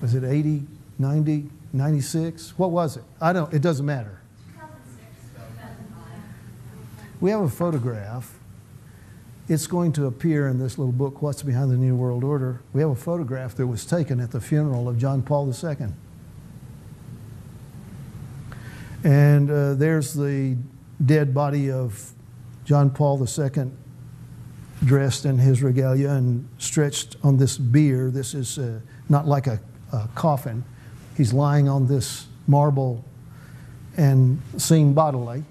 S2: was it 80, 90, 96? What was it? It doesn't matter.
S3: 2006.
S2: We have a photograph. It's going to appear in this little book, What's Behind the New World Order. We have a photograph that was taken at the funeral of John Paul II. And there's the dead body of John Paul II dressed in his regalia and stretched on this bier. This is not like a coffin. He's lying on this marble and seen bodily.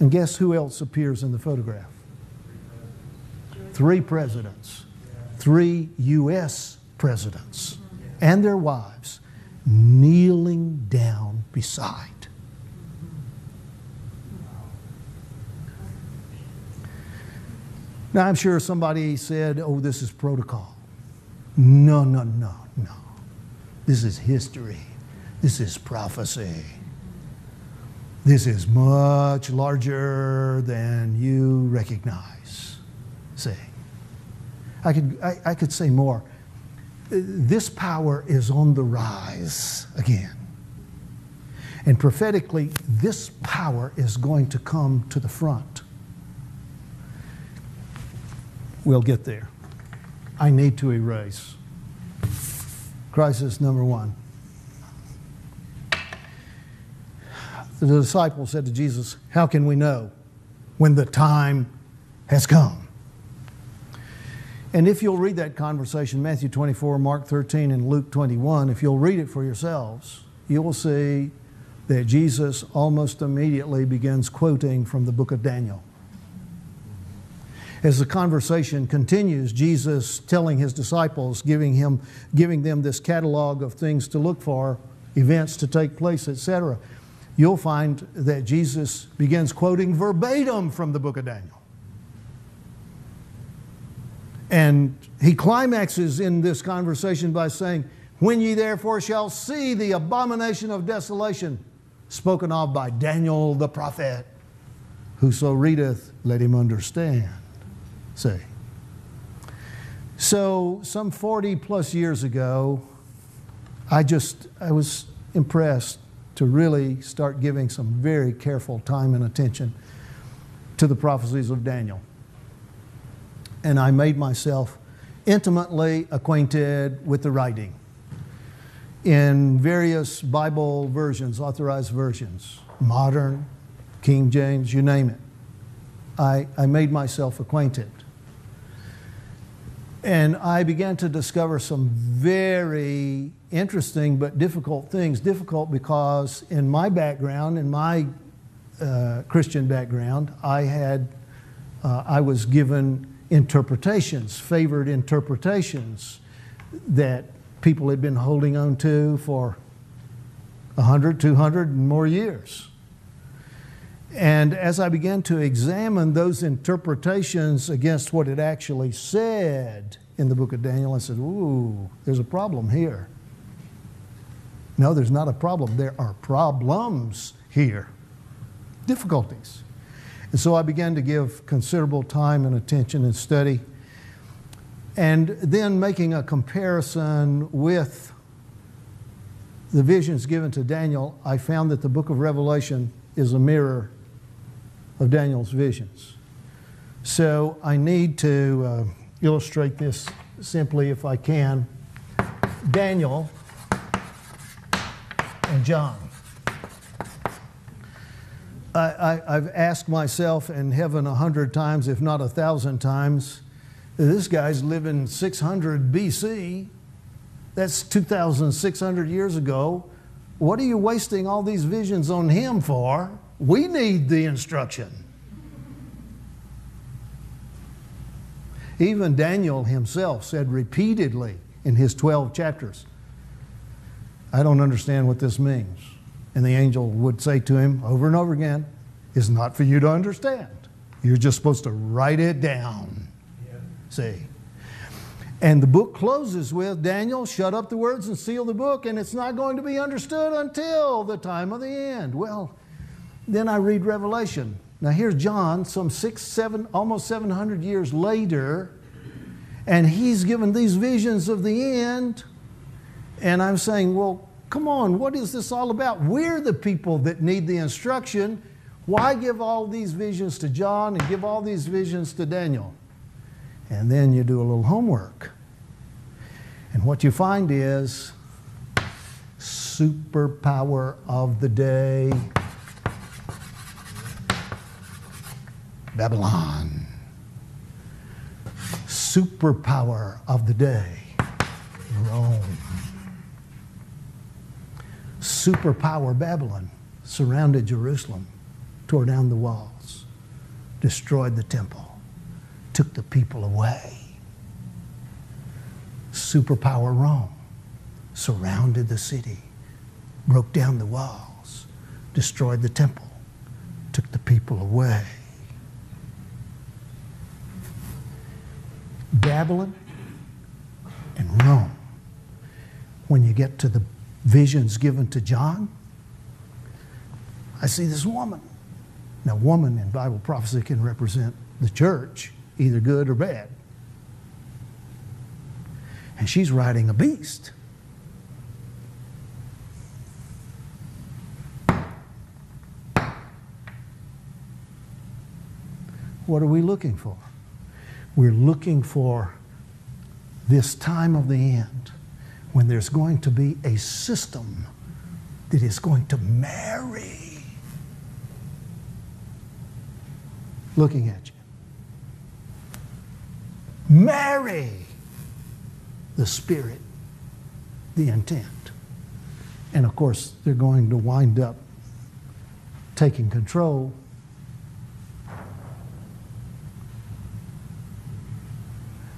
S2: And guess who else appears in the photograph? 3 presidents. 3 U.S. presidents and their wives kneeling down beside. Now, I'm sure somebody said, oh, this is protocol. No, no, no, no. This is history. This is prophecy. This is much larger than you recognize. See, I could say more. This power is on the rise again. And prophetically, this power is going to come to the front. We'll get there. I need to erase. Crisis number 1. The disciples said to Jesus, how can we know when the time has come? And if you'll read that conversation, Matthew 24, Mark 13, and Luke 21, if you'll read it for yourselves, you will see that Jesus almost immediately begins quoting from the book of Daniel. As the conversation continues, Jesus telling his disciples, giving them this catalog of things to look for, events to take place, etc., you'll find that Jesus begins quoting verbatim from the book of Daniel. And he climaxes in this conversation by saying, when ye therefore shall see the abomination of desolation spoken of by Daniel the prophet, whoso readeth, let him understand. See. So some 40 plus years ago, I was impressed to really start giving some very careful time and attention to the prophecies of Daniel. And I made myself intimately acquainted with the writing in various Bible versions, authorized versions, modern, King James, you name it. I made myself acquainted. And I began to discover some very interesting but difficult things. Difficult because in my background, in my Christian background, I was given interpretations, favored interpretations that people had been holding on to for 100, 200 and more years. And as I began to examine those interpretations against what it actually said in the book of Daniel. I said, ooh, there's a problem here. No, there's not a problem. There are problems here, difficulties. And so I began to give considerable time and attention and study, and then making a comparison with the visions given to Daniel, I found that the book of Revelation is a mirror of Daniel's visions. So I need to illustrate this simply, if I can. Daniel and John. I've asked myself in heaven 100 times, if not 1,000 times, this guy's living 600 BC. That's 2,600 years ago. What are you wasting all these visions on him for? We need the instruction. Even Daniel himself said repeatedly in his 12 chapters, I don't understand what this means. And the angel would say to him over and over again, it's not for you to understand. You're just supposed to write it down. Yeah. See? And the book closes with, Daniel, shut up the words and seal the book, and it's not going to be understood until the time of the end. Well, then I read Revelation. Now here's John, some 600, almost 700 years later, and he's given these visions of the end. And I'm saying, well, come on, what is this all about? We're the people that need the instruction. Why give all these visions to John and give all these visions to Daniel? And then you do a little homework. And what you find is superpower of the day, Babylon. Superpower of the day, Rome. Superpower Babylon surrounded Jerusalem, tore down the walls, destroyed the temple, took the people away. Superpower Rome surrounded the city, broke down the walls, destroyed the temple, took the people away. Babylon and Rome. When you get to the visions given to John, I see this woman. Now, woman in Bible prophecy can represent the church, either good or bad. And she's riding a beast. What are we looking for? We're looking for this time of the end when there's going to be a system that is going to marry. Looking at you. Marry the spirit, the intent. And of course, they're going to wind up taking control.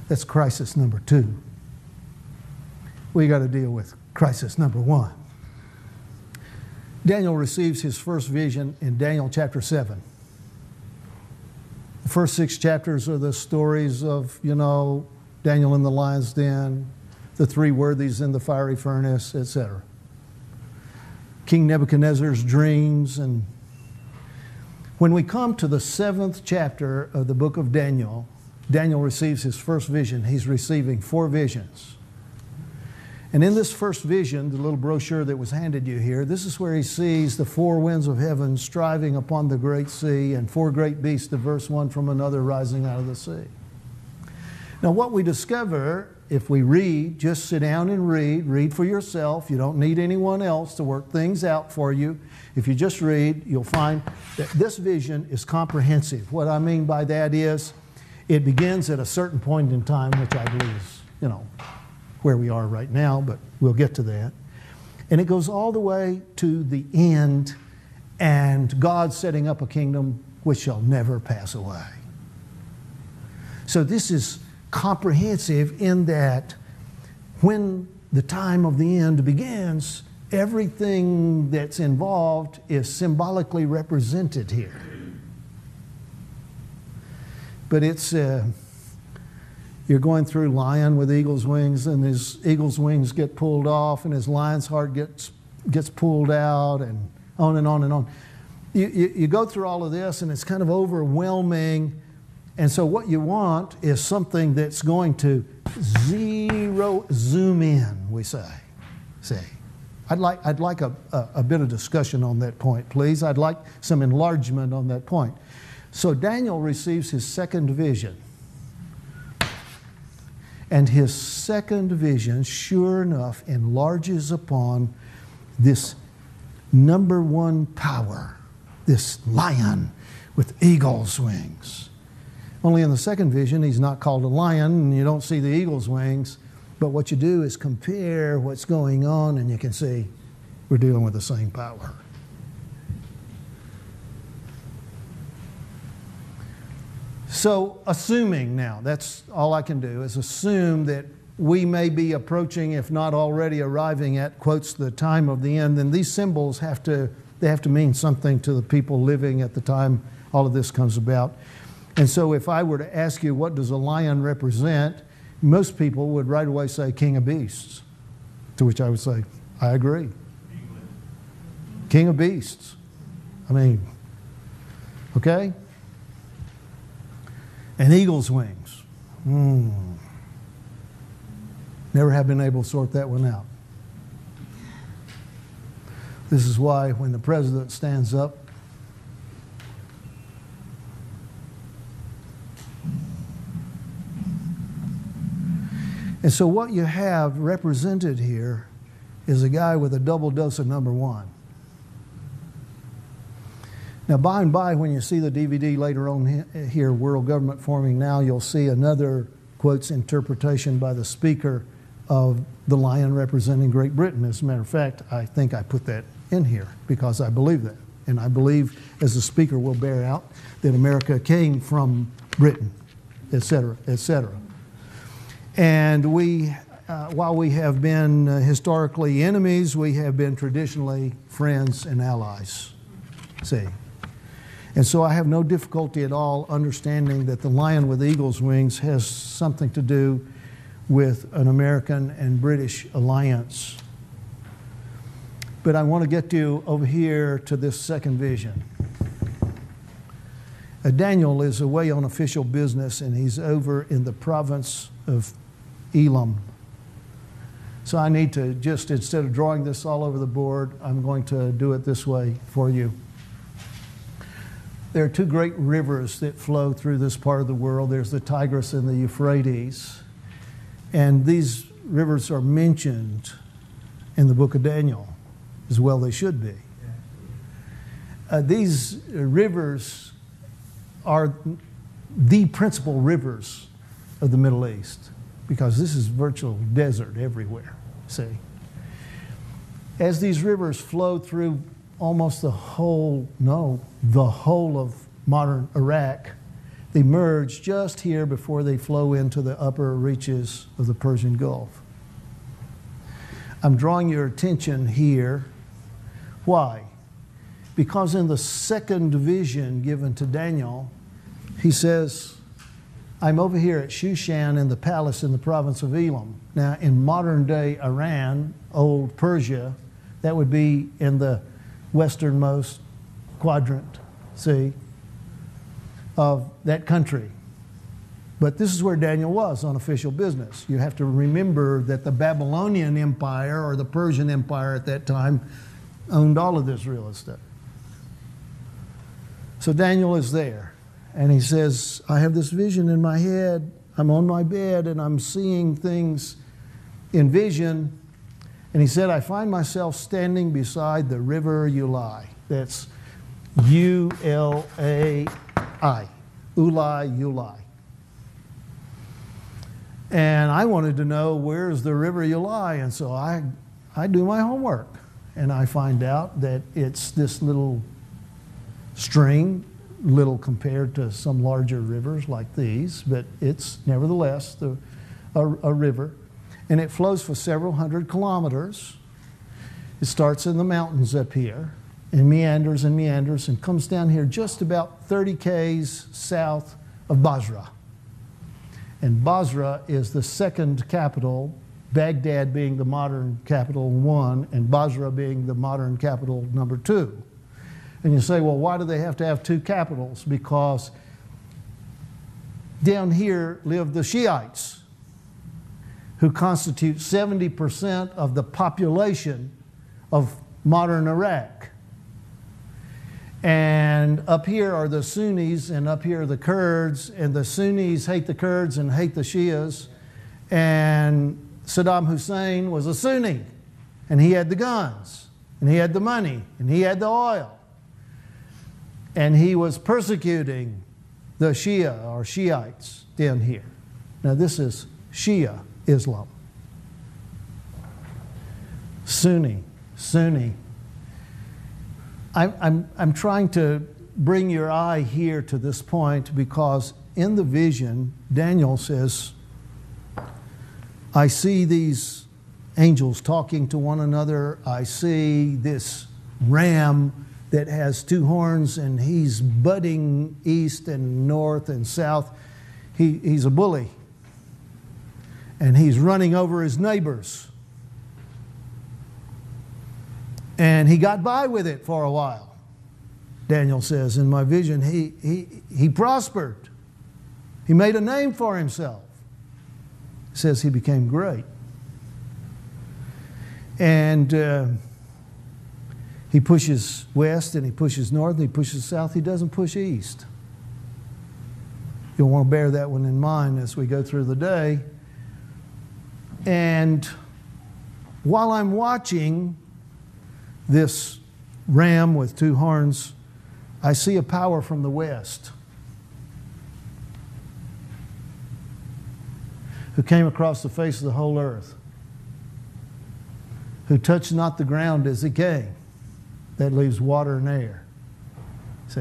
S2: That's crisis number 2. We got to deal with crisis number 1. Daniel receives his first vision in Daniel chapter 7. The first 6 chapters are the stories of, Daniel in the lion's den, the 3 worthies in the fiery furnace, etc. King Nebuchadnezzar's dreams. And when we come to the 7th chapter of the book of Daniel, Daniel receives his first vision. He's receiving 4 visions. And in this first vision, the little brochure that was handed you here, this is where he sees the 4 winds of heaven striving upon the great sea and 4 great beasts, diverse one from another, rising out of the sea. Now what we discover, if we read, just sit down and read for yourself. You don't need anyone else to work things out for you. If you just read, you'll find that this vision is comprehensive. What I mean by that is, it begins at a certain point in time, which I believe is, where we are right now, but we'll get to that. And it goes all the way to the end, and God setting up a kingdom which shall never pass away. So this is comprehensive in that when the time of the end begins, everything that's involved is symbolically represented here. But it's, you're going through lion with eagle's wings, and his eagle's wings get pulled off, and his lion's heart gets pulled out, and on and on and on. You go through all of this, and it's kind of overwhelming. And so what you want is something that's going to zoom in, we say. See, I'd like a bit of discussion on that point, please. I'd like some enlargement on that point. So Daniel receives his second vision. And his second vision, sure enough, enlarges upon this number one power, this lion with eagle's wings. Only in the second vision, he's not called a lion, and you don't see the eagle's wings. But what you do is compare what's going on, and you can see we're dealing with the same power. So assuming now, that's all I can do, is assume that we may be approaching, if not already arriving at, quotes, the time of the end, then these symbols have to mean something to the people living at the time all of this comes about. And so if I were to ask you, what does a lion represent? Most people would right away say King of Beasts, to which I would say, I agree. King of Beasts. I mean, okay? And eagle's wings. Never have been able to sort that one out. This is why when the president stands up, and so what you have represented here is a guy with a double dose of number one. Now, by and by, when you see the DVD later on here, World Government Forming Now, you'll see another, quotes, interpretation by the speaker of the lion representing Great Britain. As a matter of fact, I think I put that in here because I believe that. And I believe, as the speaker will bear out, that America came from Britain, et cetera, et cetera. And we, while we have been historically enemies, we have been traditionally friends and allies. See? And so I have no difficulty at all understanding that the lion with eagle's wings has something to do with an American and British alliance. But I want to get you over here to this second vision. Daniel is away on official business, and he's over in the province of Elam. So I need to just, instead of drawing this all over the board, I'm going to do it this way for you. There are two great rivers that flow through this part of the world. There's the Tigris and the Euphrates. And these rivers are mentioned in the book of Daniel, as well they should be. These rivers are the principal rivers of the Middle East, because this is virtual desert everywhere, see. As these rivers flow through almost the whole of modern Iraq, they merge just here before they flow into the upper reaches of the Persian Gulf. I'm drawing your attention here. Why? Because in the second vision given to Daniel, he says, I'm over here at Shushan in the palace in the province of Elam. Now, in modern day Iran, old Persia, that would be in the westernmost quadrant, see, of that country. But this is where Daniel was on official business. You have to remember that the Babylonian Empire or the Persian Empire at that time owned all of this real estate. So Daniel is there, and he says, I have this vision in my head. I'm on my bed, and I'm seeing things in vision. And he said, I find myself standing beside the river Ulai. That's U-L-A-I. Ulai. And I wanted to know, where's the river Ulai? And so I do my homework. And I find out that it's this little stream, little compared to some larger rivers like these, but it's nevertheless a river. And it flows for several hundred kilometers. It starts in the mountains up here and meanders and comes down here just about 30 k's south of Basra. And Basra is the second capital, Baghdad being the modern capital 1, and Basra being the modern capital number 2. And you say, well, why do they have to have 2 capitals? Because down here live the Shiites, who constitute 70% of the population of modern Iraq. And up here are the Sunnis, and up here are the Kurds, and the Sunnis hate the Kurds and hate the Shias. And Saddam Hussein was a Sunni, and he had the guns, and he had the money, and he had the oil. And he was persecuting the Shia or Shiites down here. Now this is Shia Islam. Sunni. I'm trying to bring your eye here to this point because in the vision, Daniel says, I see these angels talking to one another. I see this ram that has 2 horns, and he's butting east and north and south. He's a bully. And he's running over his neighbors. And he got by with it for a while. Daniel says, in my vision, he prospered. He made a name for himself. It says he became great. And he pushes west, and he pushes north, and he pushes south. He doesn't push east. You'll want to bear that one in mind as we go through the day. And while I'm watching this ram with 2 horns, I see a power from the west who came across the face of the whole earth, who touched not the ground as he came. That leaves water and air. See?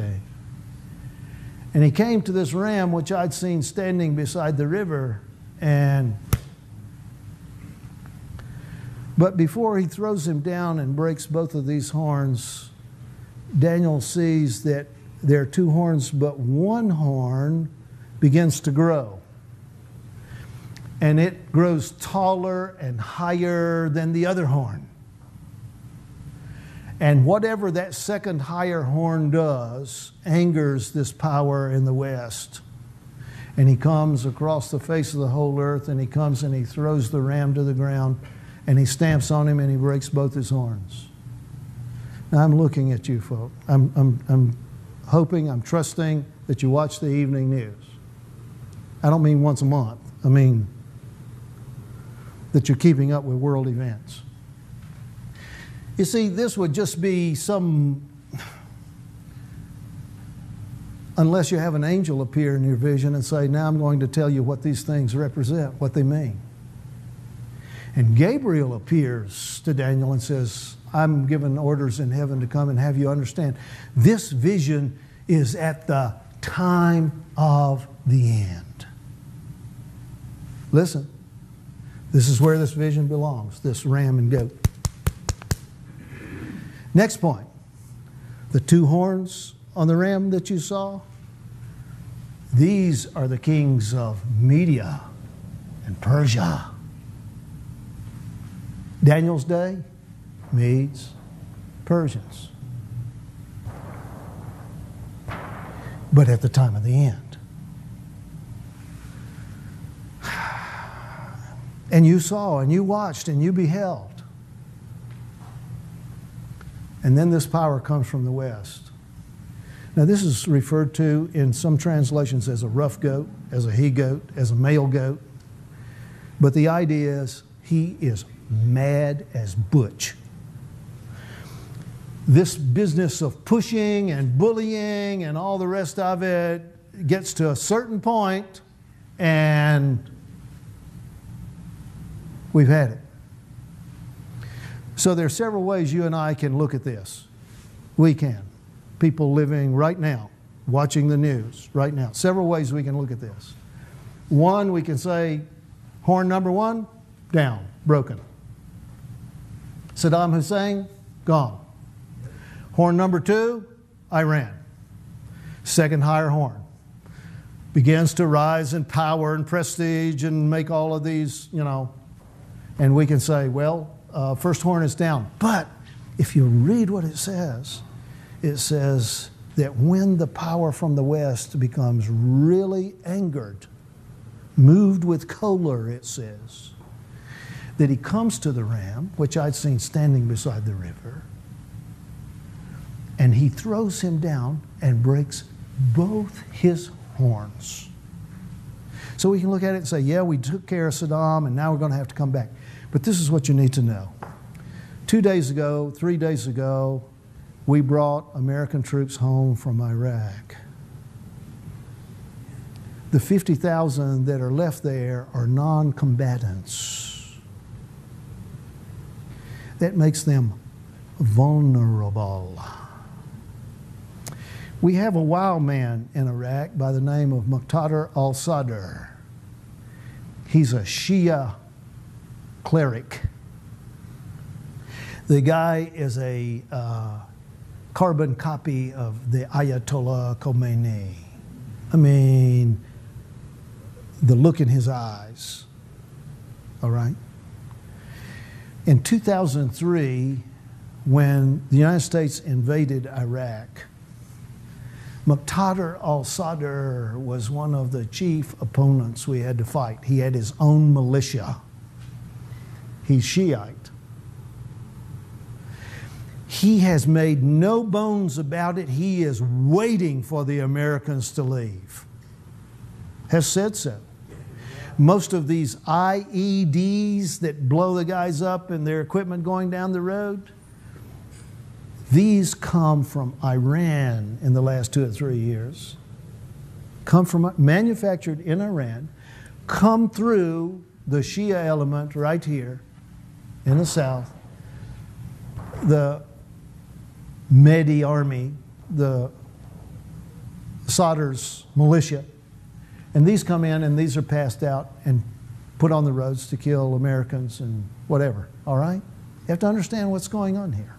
S2: And he came to this ram which I'd seen standing beside the river, but before he throws him down and breaks both of these horns, Daniel sees that there are 2 horns, but one horn begins to grow. And it grows taller and higher than the other horn. And whatever that second higher horn does angers this power in the west. And he comes across the face of the whole earth, and he comes and he throws the ram to the ground, and he stamps on him and he breaks both his horns. Now I'm looking at you, folk. I'm hoping, I'm trusting that you watch the evening news. I don't mean once a month. I mean that you're keeping up with world events. You see, this would just be unless you have an angel appear in your vision and say, now I'm going to tell you what these things represent, what they mean. And Gabriel appears to Daniel and says, I'm given orders in heaven to come and have you understand. This vision is at the time of the end. Listen, this is where this vision belongs, this ram and goat. Next point, the 2 horns on the ram that you saw, these are the kings of Media and Persia. Daniel's day, Medes, Persians. But at the time of the end. And you saw, and you watched, and you beheld. And then this power comes from the west. Now this is referred to in some translations as a rough goat, as a he-goat, as a male goat. But the idea is he is mad as Butch. This business of pushing and bullying and all the rest of it gets to a certain point and we've had it. So there are several ways you and I can look at this. We can. People living right now, watching the news right now. Several ways we can look at this. One, we can say, horn number 1, down, broken. Saddam Hussein, gone. Horn number 2, Iran. Second higher horn. begins to rise in power and prestige and make all of these, and we can say, well, first horn is down. But if you read what it says that when the power from the west becomes really angered, moved with choler, it says, that he comes to the ram, which I'd seen standing beside the river, and he throws him down and breaks both his horns. So we can look at it and say, yeah, we took care of Saddam, and now we're going to have to come back. But this is what you need to know. 3 days ago, we brought American troops home from Iraq. The 50,000 that are left there are non-combatants. That makes them vulnerable. We have a wild man in Iraq by the name of Muqtada al-Sadr. He's a Shia cleric. The guy is a carbon copy of the Ayatollah Khomeini. I mean, the look in his eyes, all right? In 2003, when the United States invaded Iraq, Muqtada al-Sadr was one of the chief opponents we had to fight. He had his own militia. He's Shiite. He has made no bones about it. He is waiting for the Americans to leave. Has said so. Most of these IEDs that blow the guys up and their equipment going down the road, these come from Iran in the last 2 or 3 years. Come from, manufactured in Iran, come through the Shia element right here in the south, the Mehdi army, the Sadr's militia, and these come in and these are passed out and put on the roads to kill Americans and whatever, all right? You have to understand what's going on here.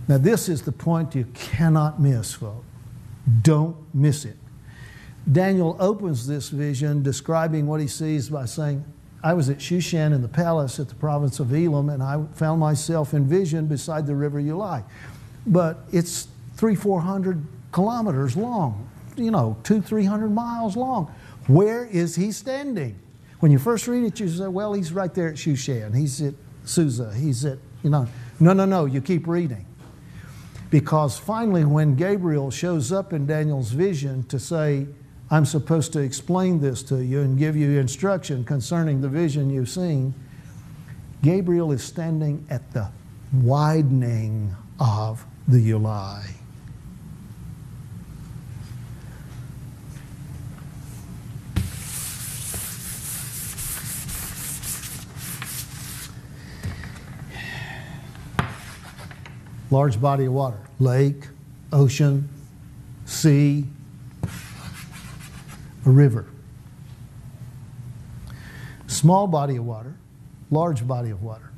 S2: Now this is the point you cannot miss, folks. Don't miss it. Daniel opens this vision describing what he sees by saying, I was at Shushan in the palace at the province of Elam, and I found myself in vision beside the river Ulai. But it's 300-400 kilometers long, 200-300 miles long. Where is he standing? When you first read it, you say, well, he's right there at Shushan. He's at Susa. He's at, No, you keep reading. Because finally, when Gabriel shows up in Daniel's vision to say, I'm supposed to explain this to you and give you instruction concerning the vision you've seen, Gabriel is standing at the widening of the Ulai. Large body of water, lake, ocean, sea, a river. Small body of water, large body of water.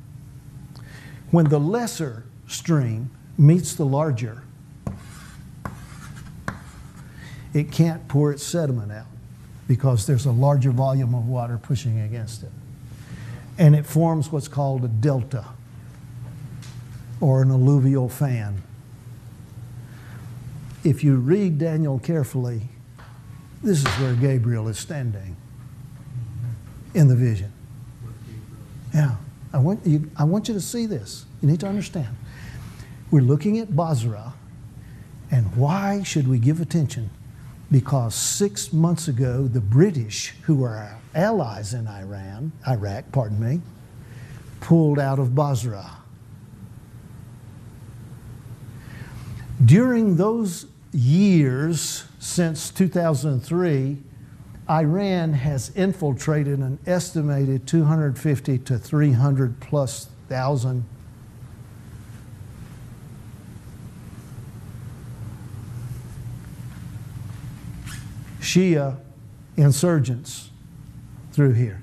S2: When the lesser stream meets the larger, it can't pour its sediment out because there's a larger volume of water pushing against it. And it forms what's called a delta, or an alluvial fan. If you read Daniel carefully, this is where Gabriel is standing in the vision. Yeah, I want you to see this. You need to understand. We're looking at Basra, and why should we give attention? Because 6 months ago, the British, who are our allies in Iraq, pulled out of Basra. During those years, since 2003, Iran has infiltrated an estimated 250 to 300 plus thousand Shia insurgents through here.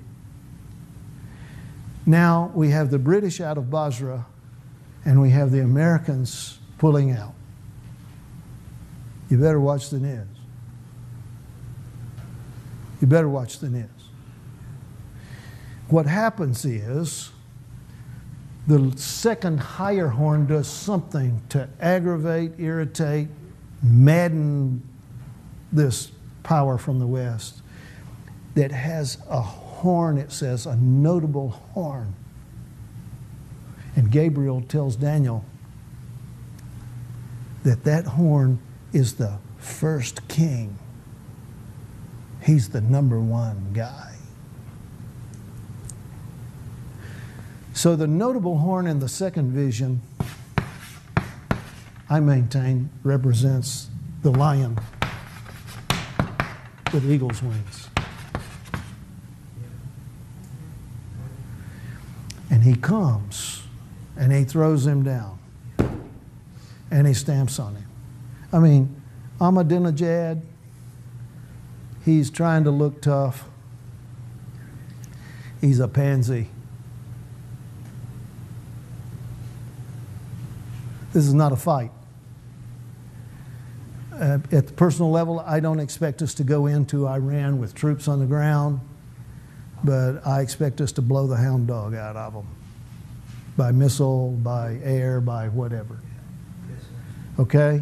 S2: Now we have the British out of Basra and we have the Americans pulling out. You better watch the news. You better watch the news. What happens is the second higher horn does something to aggravate, irritate, madden this power from the west that has a horn, it says, a notable horn. And Gabriel tells Daniel that that horn is the first king. He's the number one guy. So the notable horn in the second vision, I maintain, represents the lion with eagle's wings. And he comes and he throws him down and he stamps on him. I mean, Ahmadinejad, he's trying to look tough. He's a pansy. This is not a fight. At the personal level, I don't expect us to go into Iran with troops on the ground, but I expect us to blow the hound dog out of them by missile, by air, by whatever. Okay?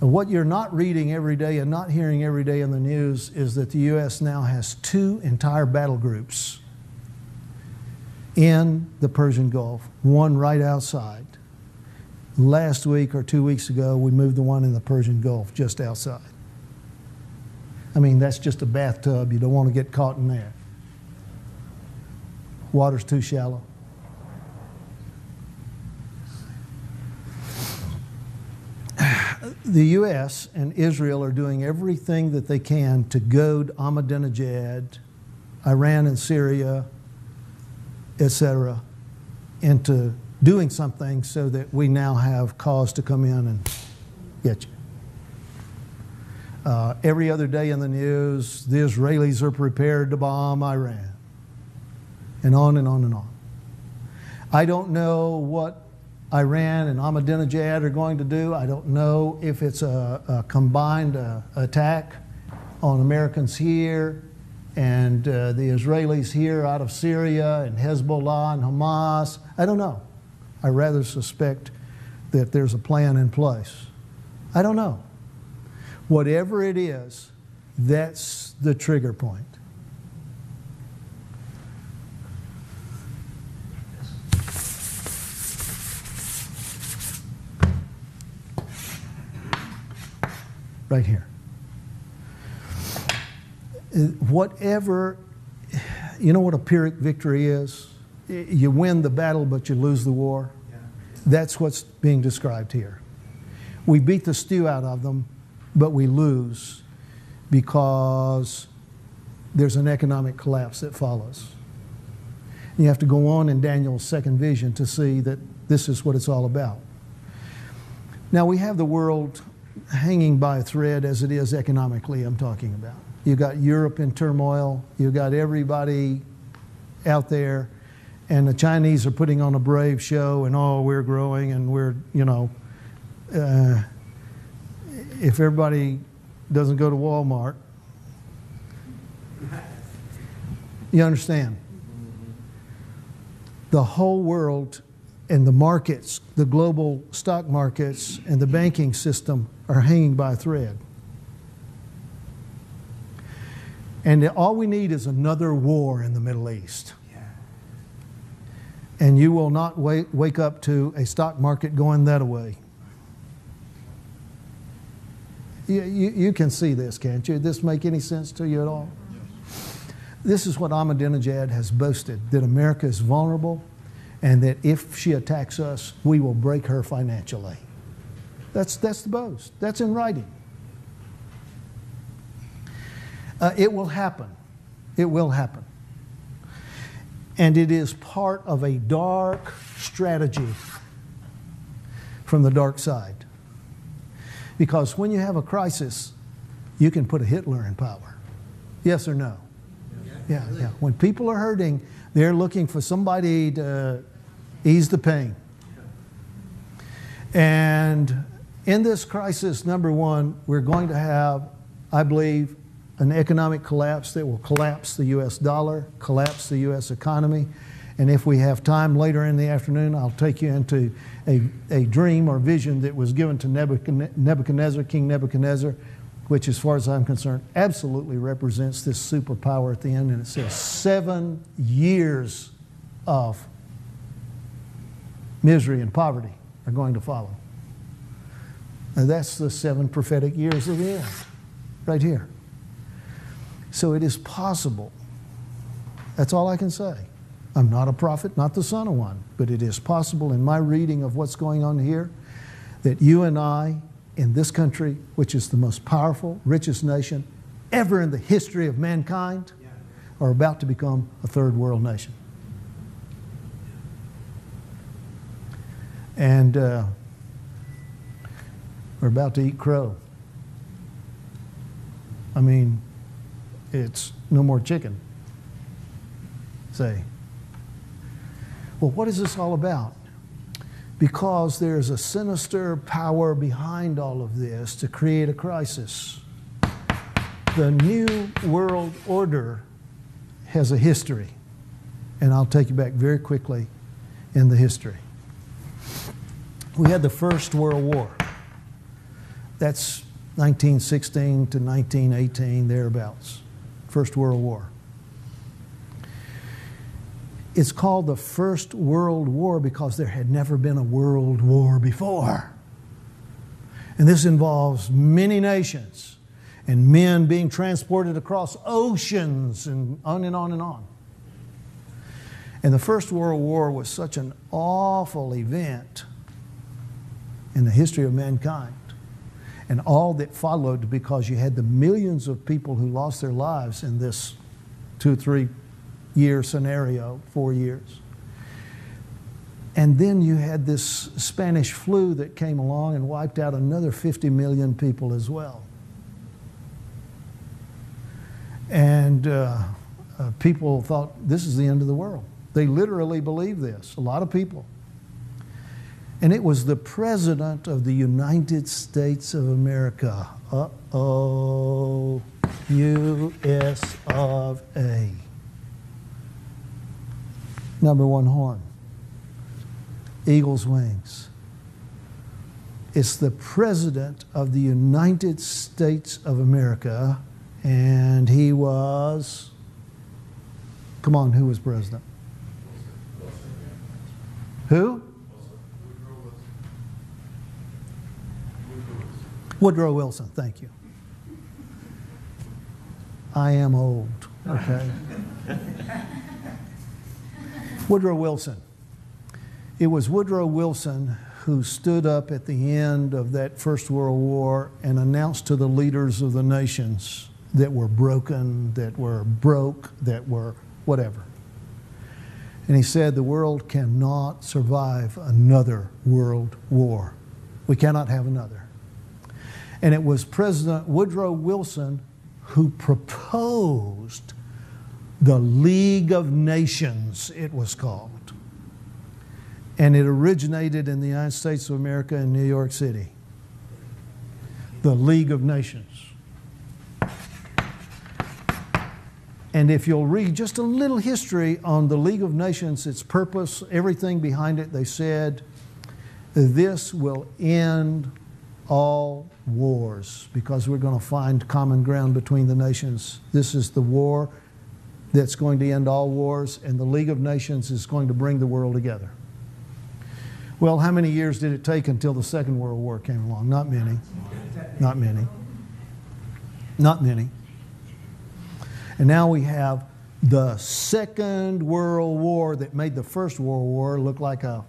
S2: And what you're not reading every day and not hearing every day in the news is that the U.S. now has 2 entire battle groups in the Persian Gulf, one right outside. Last week or 2 weeks ago, we moved the one in the Persian Gulf just outside. I mean, that's just a bathtub. You don't want to get caught in there. Water's too shallow. The U.S. and Israel are doing everything that they can to goad Ahmadinejad, Iran and Syria, etc., into doing something so that we now have cause to come in and get you. Every other day in the news, the Israelis are prepared to bomb Iran. And on and on and on. I don't know what Iran and Ahmadinejad are going to do. I don't know if it's a combined attack on Americans here and the Israelis here out of Syria and Hezbollah and Hamas. I don't know. I rather suspect that there's a plan in place. I don't know. Whatever it is, that's the trigger point. Right here. Whatever, you know what a Pyrrhic victory is? You win the battle, but you lose the war. Yeah. That's what's being described here. We beat the stew out of them, but we lose because there's an economic collapse that follows. You have to go on in Daniel's second vision to see that this is what it's all about. Now we have the world hanging by a thread as it is economically, I'm talking about. You've got Europe in turmoil. You've got everybody out there. And the Chinese are putting on a brave show and, oh, we're growing and we're, you know, if everybody doesn't go to Walmart, you understand? The whole world and the markets, the global stock markets and the banking system are hanging by a thread. And all we need is another war in the Middle East. And you will not wake up to a stock market going that way. You can see this, can't you? Does this make any sense to you at all? This is what Ahmadinejad has boasted, that America is vulnerable and that if she attacks us, we will break her financially. That's the boast. That's in writing. It will happen. It will happen. And it is part of a dark strategy from the dark side. Because when you have a crisis, you can put a Hitler in power. Yes or no? Yeah. When people are hurting, they're looking for somebody to ease the pain. And in this crisis, number one, we're going to have, I believe, an economic collapse that will collapse the U.S. dollar, collapse the U.S. economy. And if we have time later in the afternoon, I'll take you into a dream or vision that was given to Nebuchadnezzar, King Nebuchadnezzar, which, as far as I'm concerned, absolutely represents this superpower at the end. And it says 7 years of misery and poverty are going to follow. And that's the 7 prophetic years of the end, right here. So it is possible. That's all I can say. I'm not a prophet, not the son of one, but it is possible in my reading of what's going on here that you and I, in this country, which is the most powerful, richest nation ever in the history of mankind, are about to become a third world nation. And we're about to eat crow. I mean, it's no more chicken. Say, well, what is this all about? Because there's a sinister power behind all of this to create a crisis. The New World Order has a history, and I'll take you back very quickly in the history. We had the First World War. That's 1916 to 1918, thereabouts. First World War. It's called the First World War because there had never been a world war before. And this involves many nations and men being transported across oceans and on and on and on. And the First World War was such an awful event in the history of mankind and all that followed, because you had the millions of people who lost their lives in this 2 or 3 year scenario, 4 years. And then you had this Spanish flu that came along and wiped out another 50 million people as well. And people thought this is the end of the world. They literally believed this, a lot of people. And it was the President of the United States of America, U.S. of A. Number 1 horn, eagle's wings. It's the President of the United States of America, and he was, come on, who was president? Who? Woodrow Wilson, thank you. I am old, okay? Woodrow Wilson. It was Woodrow Wilson who stood up at the end of that First World War and announced to the leaders of the nations that were broken, that were broke, that were whatever. And he said the world cannot survive another world war. We cannot have another. And it was President Woodrow Wilson who proposed the League of Nations, it was called. And it originated in the United States of America in New York City. The League of Nations. And if you'll read just a little history on the League of Nations, its purpose, everything behind it, they said, this will end all wars because we're going to find common ground between the nations. This is the war that's going to end all wars, and the League of Nations is going to bring the world together. Well, how many years did it take until the Second World War came along? Not many. Not many. Not many. And now we have the Second World War that made the First World War look like a,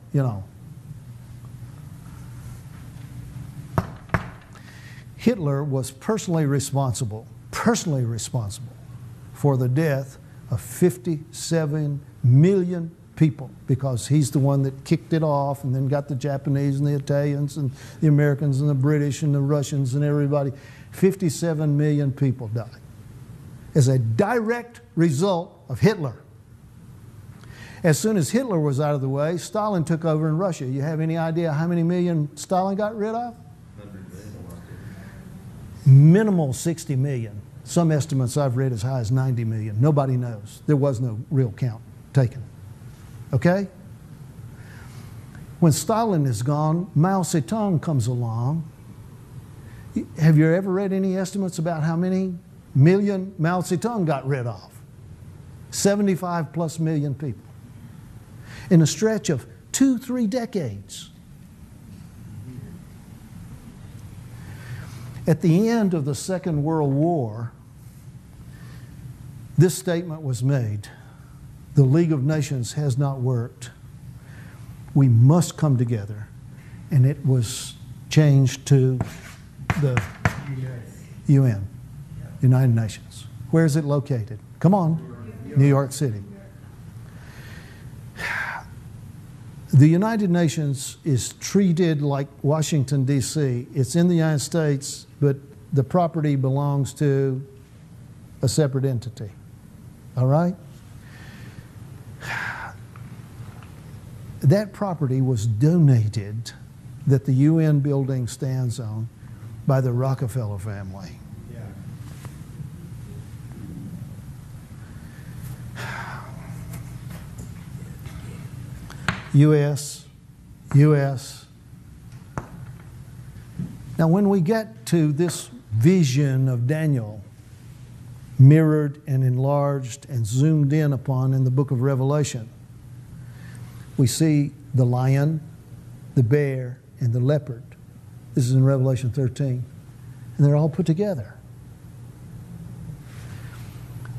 S2: Hitler was personally responsible for the death of 57 million people, because he's the one that kicked it off and then got the Japanese and the Italians and the Americans and the British and the Russians and everybody. 57 million people died as a direct result of Hitler. As soon as Hitler was out of the way, Stalin took over in Russia. You have any idea how many million Stalin got rid of?
S4: 100 million.
S2: Minimal 60 million. Some estimates I've read as high as 90 million. Nobody knows. There was no real count taken. Okay? When Stalin is gone, Mao Zedong comes along. Have you ever read any estimates about how many million Mao Zedong got rid of? 75 plus million people. In a stretch of 2-3 decades. At the end of the Second World War, this statement was made: the League of Nations has not worked. We must come together. And it was changed to the UN, United Nations. Where is it located? Come on, New York City. The United Nations is treated like Washington, D.C. It's in the United States, but the property belongs to a separate entity. All right? That property was donated, that the UN building stands on, by the Rockefeller family. U.S. Now, when we get to this vision of Daniel, mirrored and enlarged and zoomed in upon in the book of Revelation, we see the lion, the bear, and the leopard. This is in Revelation 13. And they're all put together.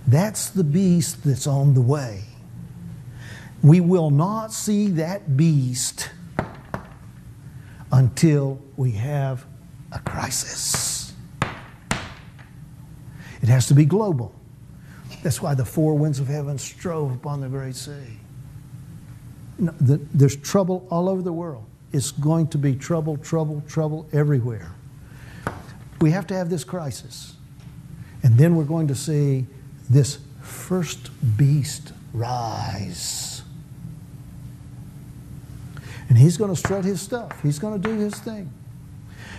S2: That's the beast that's on the way. We will not see that beast until we have a crisis. It has to be global. That's why the four winds of heaven strove upon the great sea. There's trouble all over the world. It's going to be trouble, trouble, trouble everywhere. We have to have this crisis. And then we're going to see this first beast rise. And he's going to strut his stuff. He's going to do his thing.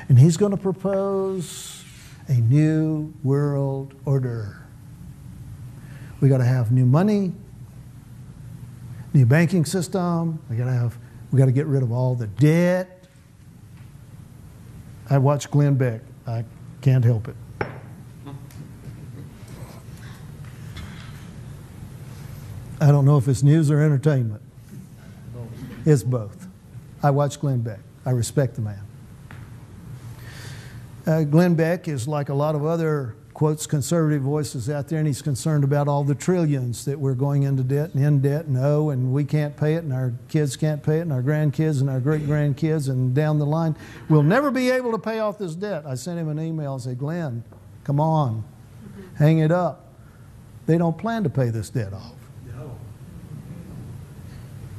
S2: And he's going to propose a new world order. We got to have new money, new banking system. We got to get rid of all the debt. I watch Glenn Beck. I can't help it. I don't know if it's news or entertainment. It's both. I watch Glenn Beck. I respect the man. Glenn Beck is like a lot of other, quotes, conservative voices out there, and he's concerned about all the trillions that we're going into debt and in debt and we can't pay it, and our kids can't pay it, and our grandkids and our great-grandkids, and down the line. We'll never be able to pay off this debt. I sent him an email and said, Glenn, come on, hang it up. They don't plan to pay this debt off.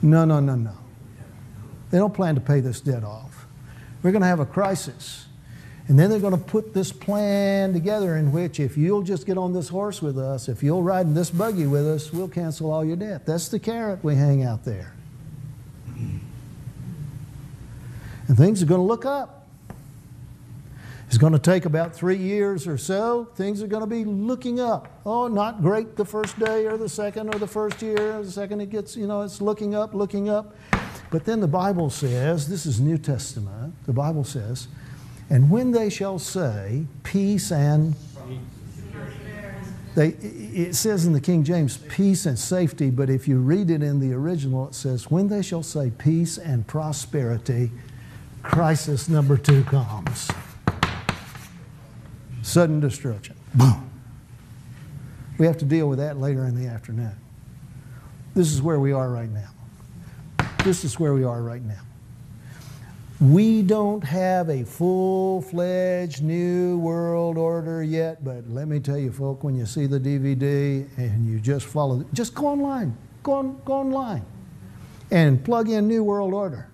S2: No. They don't plan to pay this debt off. We're going to have a crisis. And then they're going to put this plan together in which if you'll just get on this horse with us, if you'll ride in this buggy with us, we'll cancel all your debt. That's the carrot we hang out there. And things are going to look up. It's going to take about 3 years or so. Things are going to be looking up. Oh, not great the first day or the second or the first year. The second it gets, it's looking up, looking up. But then the Bible says, this is New Testament, the Bible says, and when they shall say peace and... It says in the King James, peace and safety, but if you read it in the original, it says, when they shall say peace and prosperity, crisis number 2 comes. Sudden destruction. Boom. We have to deal with that later in the afternoon. This is where we are right now. This is where we are right now. We don't have a full-fledged new world order yet, but let me tell you, folk, when you see the DVD and you just follow, just go online. Go online and plug in New World Order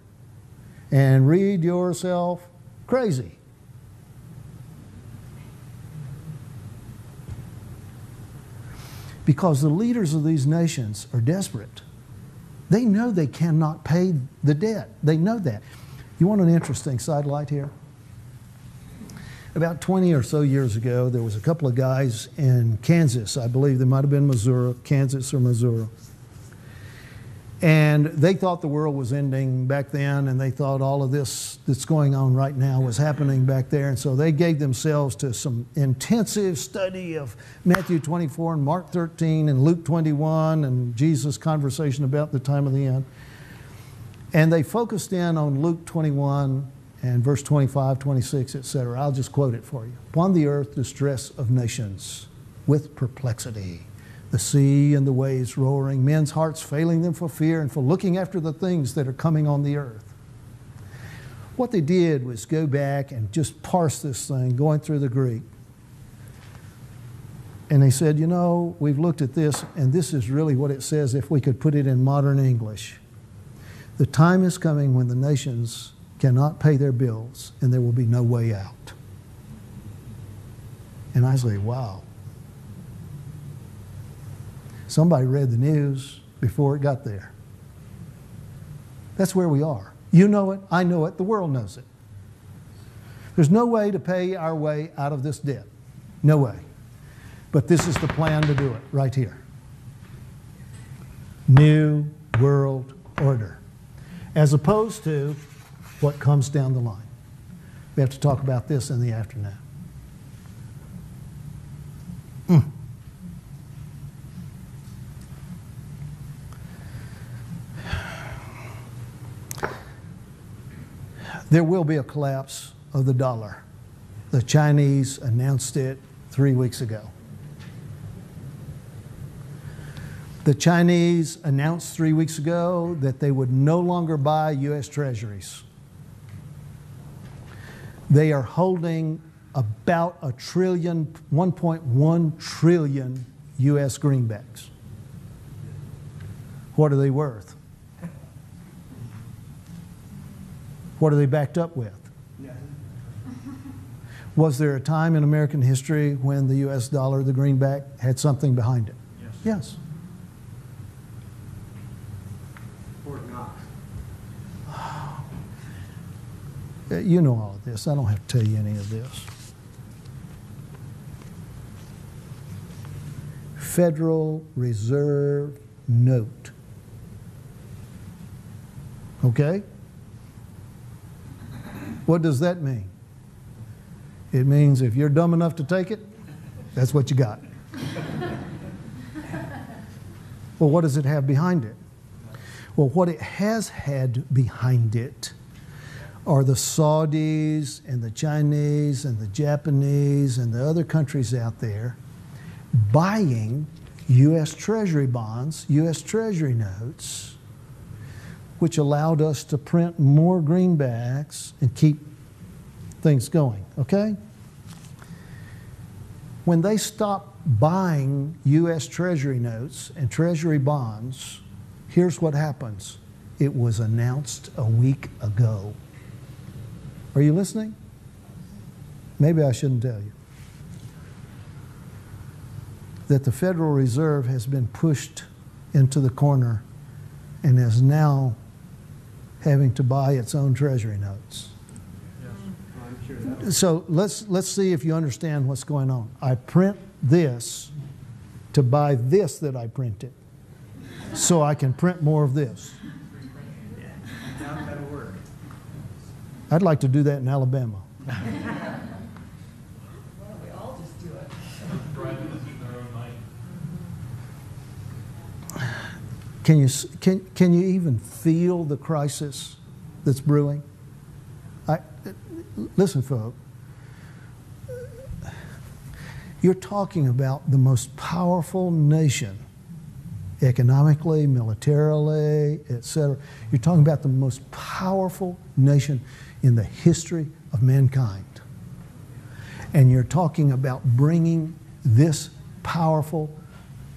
S2: and read yourself crazy. Because the leaders of these nations are desperate. They know they cannot pay the debt. They know that. You want an interesting sidelight here? About 20 or so years ago, there was a couple of guys in Kansas. I believe they might have been Missouri, Kansas or Missouri. And they thought the world was ending back then, and they thought all of this that's going on right now was happening back there. And so they gave themselves to some intensive study of Matthew 24 and Mark 13 and Luke 21 and Jesus' conversation about the time of the end. And they focused in on Luke 21 and verse 25, 26, etc. I'll just quote it for you. Upon the earth, distress of nations with perplexity. The sea and the waves roaring, men's hearts failing them for fear and for looking after the things that are coming on the earth. What they did was go back and just parse this thing, going through the Greek. And they said, you know, we've looked at this, and this is really what it says if we could put it in modern English. The time is coming when the nations cannot pay their bills, and there will be no way out. And I say, wow. Somebody read the news before it got there. That's where we are. You know it, I know it, the world knows it. There's no way to pay our way out of this debt. No way. But this is the plan to do it, right here. New world order. As opposed to what comes down the line. We have to talk about this in the afternoon. There will be a collapse of the dollar. The Chinese announced it 3 weeks ago. The Chinese announced 3 weeks ago that they would no longer buy U.S. treasuries. They are holding about $1.1 trillion U.S. greenbacks. What are they worth? What are they backed up with? Was there a time in American history when the U.S. dollar, the greenback, had something behind it? Yes.
S4: Fort Knox.
S2: You know all of this. I don't have to tell you any of this. Federal Reserve note. Okay? What does that mean? It means if you're dumb enough to take it, that's what you got. Well, what does it have behind it? Well, what it has had behind it are the Saudis and the Chinese and the Japanese and the other countries out there buying U.S. Treasury bonds, U.S. Treasury notes, which allowed us to print more greenbacks and keep things going, okay? When they stopped buying U.S. Treasury notes and Treasury bonds, here's what happens. It was announced a week ago. Are you listening? Maybe I shouldn't tell you. That the Federal Reserve has been pushed into the corner and is now having to buy its own Treasury notes.
S4: Yes, I'm sure that.
S2: So let's see if you understand what's going on. I print this to buy this that I printed, so I can print more of this.
S4: Yeah, that'll work.
S2: I'd like to do that in Alabama.
S3: Why don't we all just do it?
S2: Can you even feel the crisis that's brewing? Listen, folks. You're talking about the most powerful nation, economically, militarily, etc. You're talking about the most powerful nation in the history of mankind. And you're talking about bringing this powerful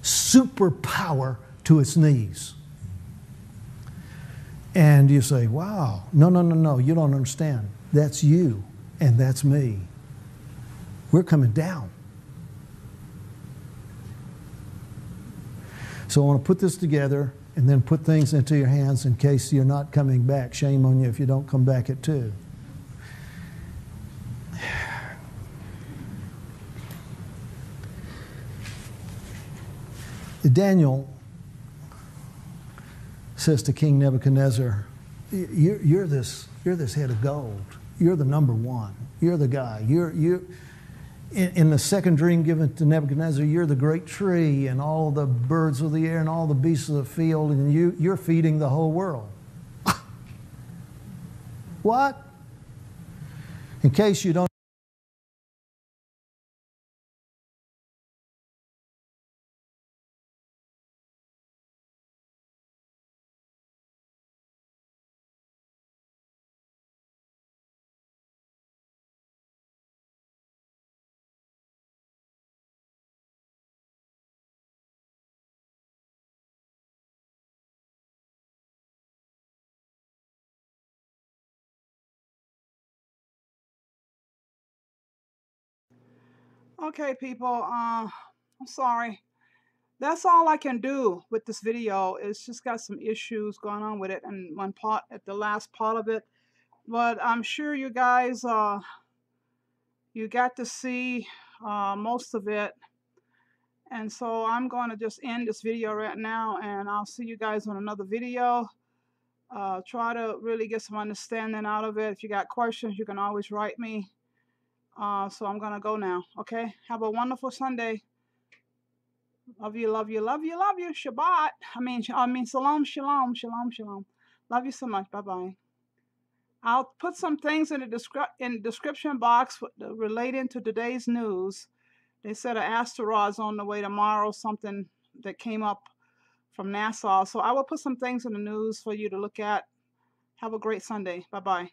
S2: superpower to its knees. And you say, wow, no, you don't understand. That's you and that's me. We're coming down. So I want to put this together and then put things into your hands in case you're not coming back. Shame on you if you don't come back at 2. Daniel says to King Nebuchadnezzar, you're this head of gold. You're the number one. You're the guy. In the second dream given to Nebuchadnezzar, you're the great tree and all the birds of the air and all the beasts of the field, and you're feeding the whole world. What? In case you don't.
S1: Okay, people, I'm sorry. That's all I can do with this video. It's just got some issues going on with it and one part at the last part of it. But I'm sure you guys, you got to see most of it. And so I'm going to just end this video right now, and I'll see you guys on another video. Try to really get some understanding out of it. If you got questions, you can always write me. So I'm going to go now. Okay. Have a wonderful Sunday. Love you, love you, love you, love you. Shabbat. I mean, shalom, shalom, shalom, shalom. Love you so much. Bye-bye. I'll put some things in the description box relating to today's news. They said an asteroid's on the way tomorrow, something that came up from NASA. So I will put some things in the news for you to look at. Have a great Sunday. Bye-bye.